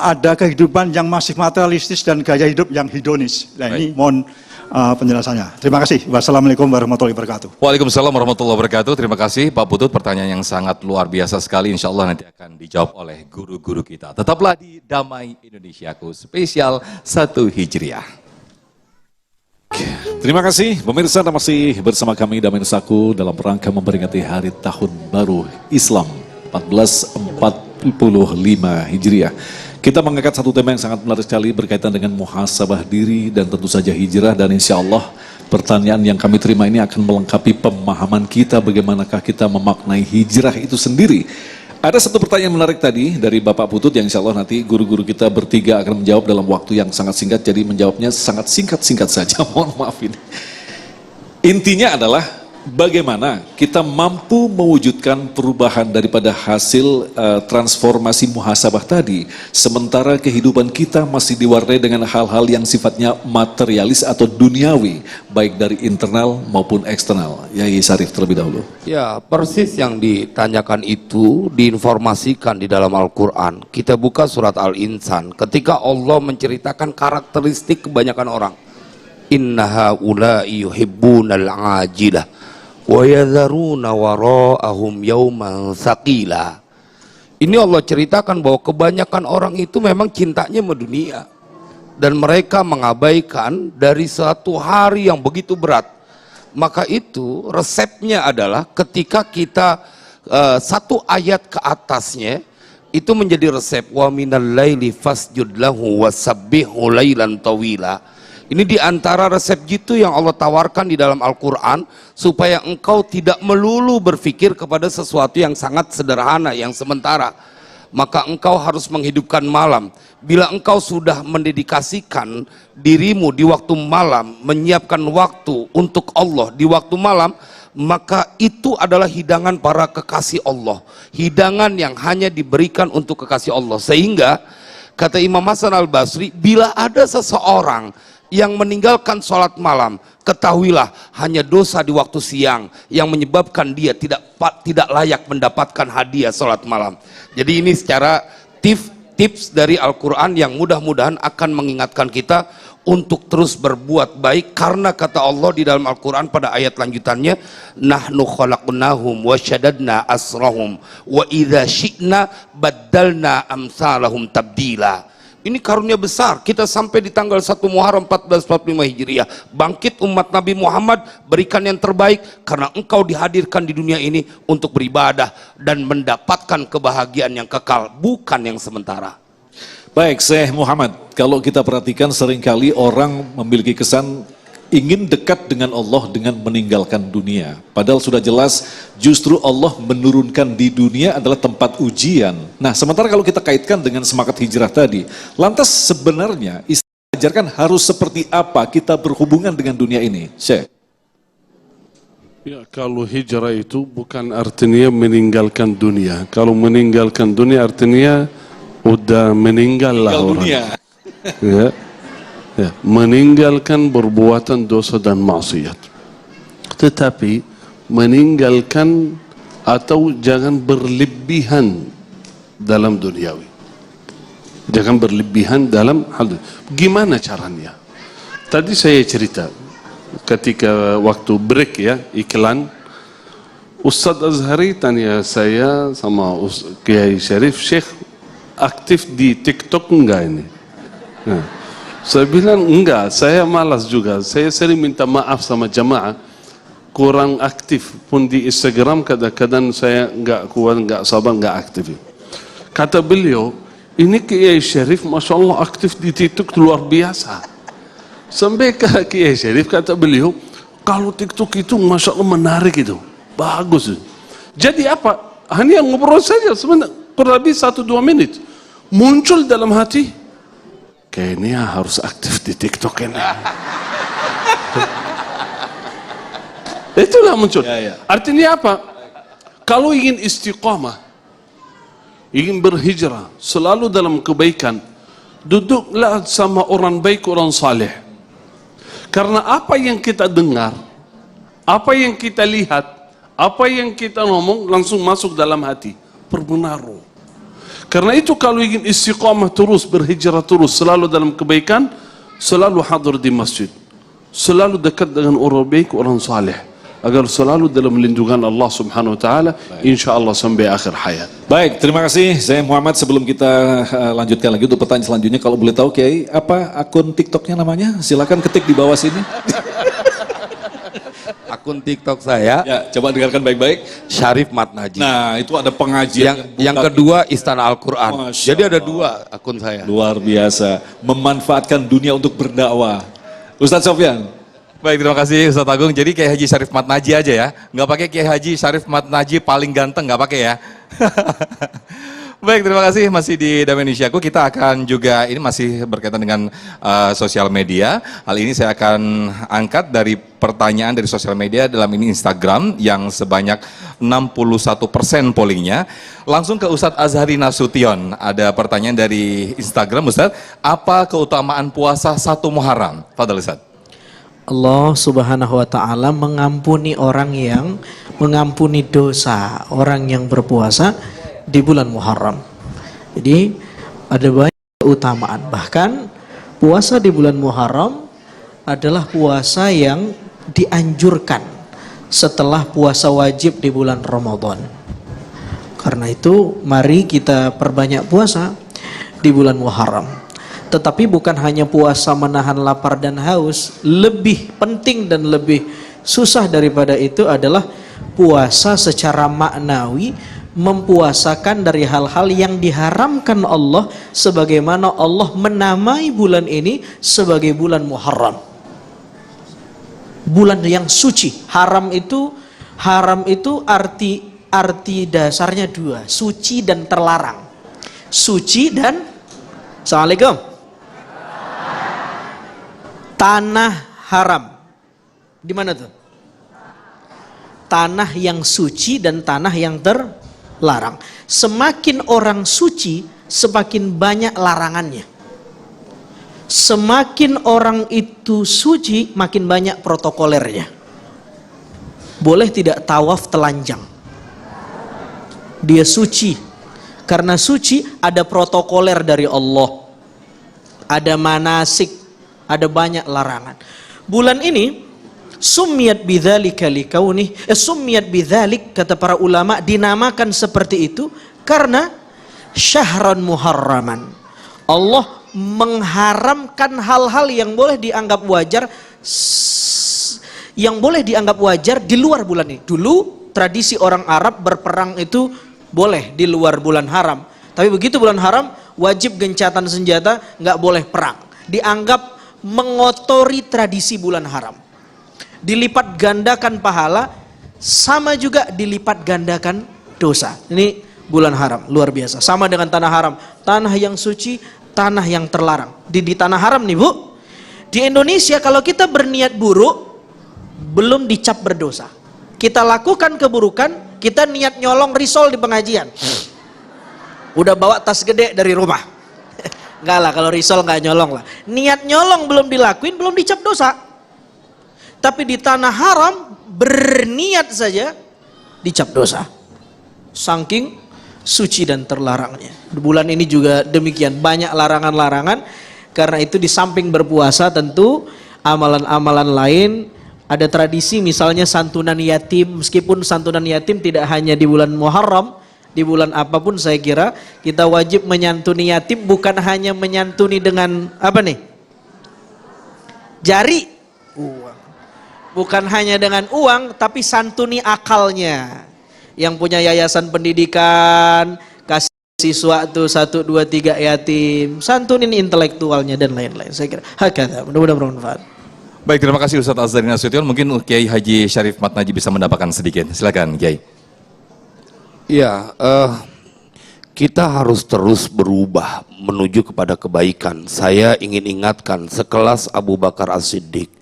ada kehidupan yang masih materialistis dan gaya hidup yang hedonis. Nah ini mohon penjelasannya. Terima kasih. Wassalamualaikum warahmatullahi wabarakatuh. Waalaikumsalam warahmatullahi wabarakatuh. Terima kasih Pak Putut, pertanyaan yang sangat luar biasa sekali. Insya Allah nanti akan dijawab oleh guru-guru kita. Tetaplah di Damai Indonesiaku spesial 1 Hijriah. Terima kasih pemirsa, masih bersama kami Damai Indonesiaku dalam rangka memperingati hari tahun baru Islam 1445 Hijriah. Kita mengangkat satu tema yang sangat menarik sekali berkaitan dengan muhasabah diri dan tentu saja hijrah, dan insya Allah pertanyaan yang kami terima ini akan melengkapi pemahaman kita bagaimanakah kita memaknai hijrah itu sendiri. Ada satu pertanyaan menarik tadi dari Bapak Putut yang insya Allah nanti guru-guru kita bertiga akan menjawab dalam waktu yang sangat singkat, jadi menjawabnya sangat singkat-singkat saja, mohon maaf ini. Intinya adalah bagaimana kita mampu mewujudkan perubahan daripada hasil transformasi muhasabah tadi, sementara kehidupan kita masih diwarnai dengan hal-hal yang sifatnya materialis atau duniawi, baik dari internal maupun eksternal. Yai Syarif terlebih dahulu. Ya, persis yang ditanyakan itu diinformasikan di dalam Al-Quran. Kita buka surat Al-Insan, ketika Allah menceritakan karakteristik kebanyakan orang. Inna haula'i yuhibbunal ajilah wa yadharuna wara'ahum yawman thaqila. Ini Allah ceritakan bahwa kebanyakan orang itu memang cintanya sama dunia, dan mereka mengabaikan dari satu hari yang begitu berat. Maka itu resepnya adalah ketika kita satu ayat ke atasnya itu menjadi resep, wa minal laili fasjud lahu wasabbihu lailan tawila. Ini diantara resep jitu yang Allah tawarkan di dalam Al-Quran, supaya engkau tidak melulu berpikir kepada sesuatu yang sangat sederhana, yang sementara. Maka engkau harus menghidupkan malam. Bila engkau sudah mendedikasikan dirimu di waktu malam, menyiapkan waktu untuk Allah di waktu malam, maka itu adalah hidangan para kekasih Allah. Hidangan yang hanya diberikan untuk kekasih Allah. Sehingga kata Imam Hasan Al-Basri, bila ada seseorang yang meninggalkan sholat malam, ketahuilah hanya dosa di waktu siang yang menyebabkan dia tidak layak mendapatkan hadiah sholat malam. Jadi ini secara tips dari Al-Quran yang mudah-mudahan akan mengingatkan kita untuk terus berbuat baik, karena kata Allah di dalam Al-Quran pada ayat lanjutannya, nahnu khalaqnahum wa syadadna asrahum wa idza syi'na baddalna amsalahum tabdila. Ini karunia besar, kita sampai di tanggal 1 Muharram 1445 Hijriah, bangkit umat Nabi Muhammad, berikan yang terbaik, karena engkau dihadirkan di dunia ini untuk beribadah dan mendapatkan kebahagiaan yang kekal, bukan yang sementara. Baik, Syekh Muhammad, kalau kita perhatikan seringkali orang memiliki kesan ingin dekat dengan Allah dengan meninggalkan dunia. Padahal sudah jelas justru Allah menurunkan di dunia adalah tempat ujian. Nah, sementara kalau kita kaitkan dengan semangat hijrah tadi, lantas sebenarnya Islam ajarkan harus seperti apa kita berhubungan dengan dunia ini, Syekh? Ya, kalau hijrah itu bukan artinya meninggalkan dunia. Kalau meninggalkan dunia artinya udah meninggal lah orang. Ya. Ya, meninggalkan perbuatan dosa dan maksiat. Tetapi meninggalkan atau jangan berlebihan dalam duniawi. Jangan berlebihan dalam hal. Gimana caranya? Tadi saya cerita ketika waktu break ya, iklan, Ustadz Azhari tanya saya sama Kiai Syarif, Syekh aktif di TikTok enggak ini? Nah, saya bilang enggak, saya malas juga. Saya sering minta maaf sama jamaah, kurang aktif pun di Instagram, kadang-kadang saya enggak kuat, enggak sabar, enggak aktif. Kata beliau, ini Kiai Syarif Masya Allah aktif di TikTok luar biasa. Sampai ke Kiai Syarif kata beliau, kalau TikTok itu Masya Allah menarik itu, bagus. Jadi apa? Hanya ngobrol saja sebenarnya, kurang lebih 1-2 menit. Muncul dalam hati, kayaknya harus aktif di TikTok ini. Itulah muncul. Artinya apa? Kalau ingin istiqamah, ingin berhijrah, selalu dalam kebaikan, duduklah sama orang baik, orang saleh. Karena apa yang kita dengar, apa yang kita lihat, apa yang kita ngomong langsung masuk dalam hati, berpengaruh. Karena itu kalau ingin istiqamah terus, berhijrah terus, selalu dalam kebaikan, selalu hadir di masjid, selalu dekat dengan orang baik, orang saleh, agar selalu dalam lindungan Allah Subhanahu wa taala, insyaallah sampai akhir hayat. Baik, terima kasih Syekh Muhammad. Sebelum kita lanjutkan lagi untuk pertanyaan selanjutnya, kalau boleh tahu Kiai, apa akun TikToknya namanya? Silakan ketik di bawah sini. Akun TikTok saya, ya, coba dengarkan baik-baik, Syarif Matnaji. Nah, itu ada pengajian yang kedua Istana Al-Quran. Jadi ada 2 akun saya. Luar biasa, memanfaatkan dunia untuk berdakwah. Ustadz Sofyan. Baik, terima kasih Ustadz Agung. Jadi Kiai Haji Syarif Matnaji aja ya, nggak pakai Kiai Haji Syarif Matnaji paling ganteng, nggak pakai ya. Baik, terima kasih, masih di Damai Indonesiaku. Kita akan juga, ini masih berkaitan dengan sosial media. Hal ini saya akan angkat dari pertanyaan dari sosial media, dalam ini Instagram yang sebanyak 61% pollingnya. Langsung ke Ustadz Azhari Nasution. Ada pertanyaan dari Instagram, Ustadz, apa keutamaan puasa 1 Muharram? Fadhal Ustadz. Allah Subhanahu wa taala mengampuni orang yang mengampuni dosa orang yang berpuasa di bulan Muharram. Jadi ada banyak keutamaan. Bahkan puasa di bulan Muharram adalah puasa yang dianjurkan setelah puasa wajib di bulan Ramadan. Karena itu mari kita perbanyak puasa di bulan Muharram. Tetapi bukan hanya puasa menahan lapar dan haus, lebih penting dan lebih susah daripada itu adalah puasa secara maknawi, mempuasakan dari hal-hal yang diharamkan Allah, sebagaimana Allah menamai bulan ini sebagai bulan Muharram, bulan yang suci. Haram itu arti dasarnya 2, suci dan terlarang. Suci dan Assalamualaikum, tanah haram. Di mana tuh? Tanah yang suci dan tanah yang terlarang. Semakin orang suci, semakin banyak larangannya. semakin orang itu suci, makin banyak protokolernya. Boleh tidak tawaf telanjang. Dia suci. Karena suci ada protokoler dari Allah. Ada manasik, ada banyak larangan. Bulan ini summiyat bidzalika likauni, summiyat bidzalik, kata para ulama, dinamakan seperti itu karena syahran muharraman. Allah mengharamkan hal-hal yang boleh dianggap wajar, di luar bulan ini. Dulu tradisi orang Arab berperang itu boleh di luar bulan haram, tapi begitu bulan haram wajib gencatan senjata, nggak boleh perang. Dianggap mengotori tradisi bulan haram. Dilipat gandakan pahala, sama juga dilipat gandakan dosa. Ini bulan haram, luar biasa. Sama dengan tanah haram, tanah yang suci, tanah yang terlarang. Di tanah haram nih Bu, di Indonesia kalau kita berniat buruk, belum dicap berdosa. Kita lakukan keburukan, kita niat nyolong risol di pengajian, udah bawa tas gede dari rumah. Enggak lah, kalau risol nggak nyolong lah. Niat nyolong belum dilakuin, belum dicap dosa. Tapi di tanah haram, berniat saja dicap dosa. Saking suci dan terlarangnya. Bulan ini juga demikian, banyak larangan-larangan. Karena itu di samping berpuasa tentu amalan-amalan lain, ada tradisi misalnya santunan yatim. Meskipun santunan yatim tidak hanya di bulan Muharram, di bulan apapun saya kira kita wajib menyantuni yatim, bukan hanya menyantuni dengan apa nih? Jari. Bukan hanya dengan uang, tapi santuni akalnya. Yang punya yayasan pendidikan, kasih siswa tuh 1, 2, 3 yatim, santunin intelektualnya dan lain-lain. Saya kira hakata, mudah-mudahan bermanfaat. Baik, terima kasih Ustaz Azhari Nasution. Mungkin Kiai Haji Syarif Matnaji bisa mendapatkan sedikit. Silakan Kiai. Ya, kita harus terus berubah menuju kepada kebaikan. Saya ingin ingatkan sekelas Abu Bakar As-Siddiq.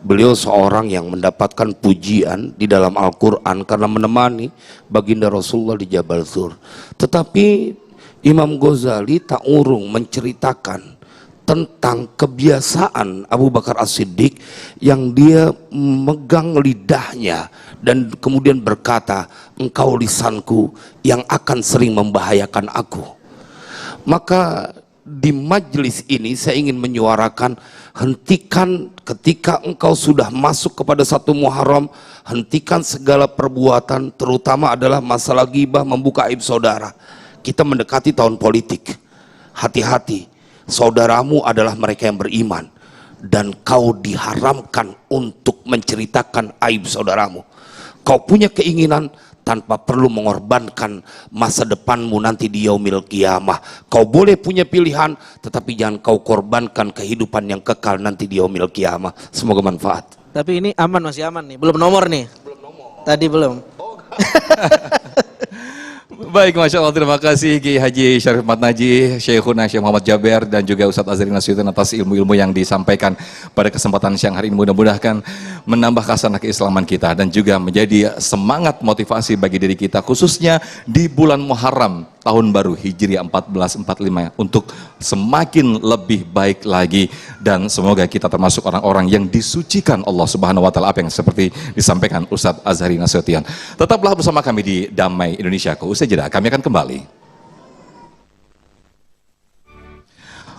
Beliau seorang yang mendapatkan pujian di dalam Al-Quran karena menemani baginda Rasulullah di Jabal Tsur. Tetapi Imam Ghazali tak urung menceritakan tentang kebiasaan Abu Bakar As-Siddiq yang dia megang lidahnya dan kemudian berkata, engkau lisanku yang akan sering membahayakan aku. Maka di majelis ini saya ingin menyuarakan, hentikan ketika engkau sudah masuk kepada satu Muharram, hentikan segala perbuatan, terutama adalah masalah ghibah, membuka aib saudara. Kita mendekati tahun politik, hati-hati. Saudaramu adalah mereka yang beriman dan kau diharamkan untuk menceritakan aib saudaramu. Kau punya keinginan tanpa perlu mengorbankan masa depanmu nanti di yaumil qiyamah. Kau boleh punya pilihan, tetapi jangan kau korbankan kehidupan yang kekal nanti di yaumil qiyamah. Semoga manfaat. Tapi ini aman, masih aman nih, belum nomor nih. Belum nomor. Tadi belum. Baik, Masya Allah, terima kasih Kiai Haji Syarif Matnaji, Syekhuna Syekh Muhammad Jaber, dan juga Ustadz Azhari Nasution atas ilmu-ilmu yang disampaikan pada kesempatan siang hari ini. Mudah-mudahan menambah khasanah keislaman kita dan juga menjadi semangat motivasi bagi diri kita, khususnya di bulan Muharram tahun baru Hijriah 1445 untuk semakin lebih baik lagi, dan semoga kita termasuk orang-orang yang disucikan Allah Subhanahu wa taala, apa yang seperti disampaikan Ustadz Azhari Nasution. Tetaplah bersama kami di Damai Indonesiaku. Usai jeda kami akan kembali.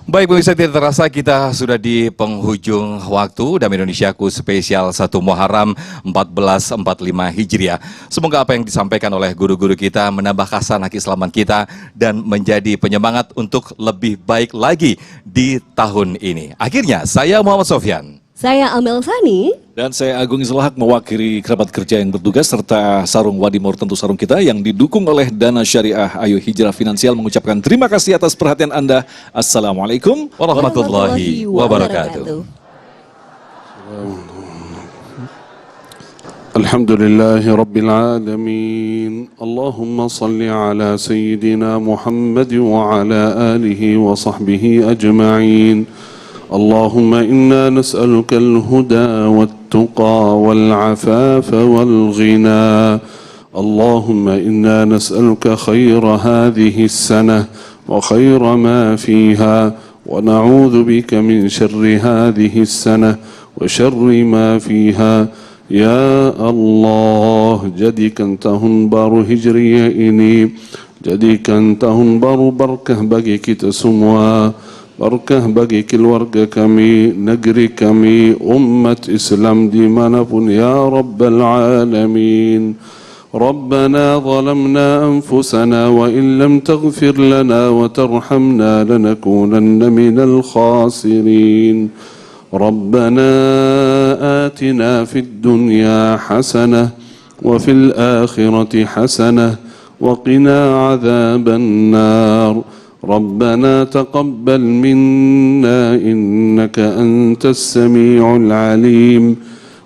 Baik, pemirsa, tidak terasa kita sudah di penghujung waktu Damai Indonesiaku spesial 1 Muharram 1445 Hijriah. Semoga apa yang disampaikan oleh guru-guru kita menambah khasanah keislaman kita dan menjadi penyemangat untuk lebih baik lagi di tahun ini. Akhirnya, saya Muhammad Sofyan. Saya Amel Sani. Dan saya Agung Islahak mewakili kerabat kerja yang bertugas serta Sarung Wadimor, tentu sarung kita yang didukung oleh Dana Syariah Ayo Hijrah Finansial, mengucapkan terima kasih atas perhatian Anda. Assalamualaikum warahmatullahi wabarakatuh. Alhamdulillahi Rabbil Alamin. Allahumma salli ala Sayyidina Muhammad wa ala alihi wa sahbihi ajma'in. اللهم إنا نسألك الهدى والتقى والعفاف والغنى. اللهم إنا نسألك خير هذه السنة وخير ما فيها ونعوذ بك من شر هذه السنة وشر ما فيها. Ya Allah, jadikan tahun baru Hijriah ini, jadikan tahun baru berkah bagi kita semua, berkah bagi keluarga kami, negeri kami, umat Islam dimanapun, ya Rabbal Alamin. ربنا ظلمنا أنفسنا وإن لم تغفر لنا وترحمنا لنكونن من الخاسرين. ربنا آتنا في الدنيا حسنة وفي الآخرة حسنة وقنا عذاب النار. ربنا تقبل منا إنك أنت السميع العليم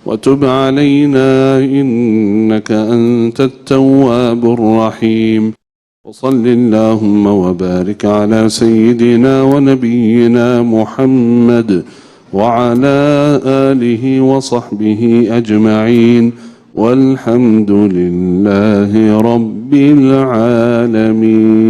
وتب علينا إنك أنت التواب الرحيم. وصل اللهم وبارك على سيدنا ونبينا محمد وعلى آله وصحبه أجمعين والحمد لله رب العالمين.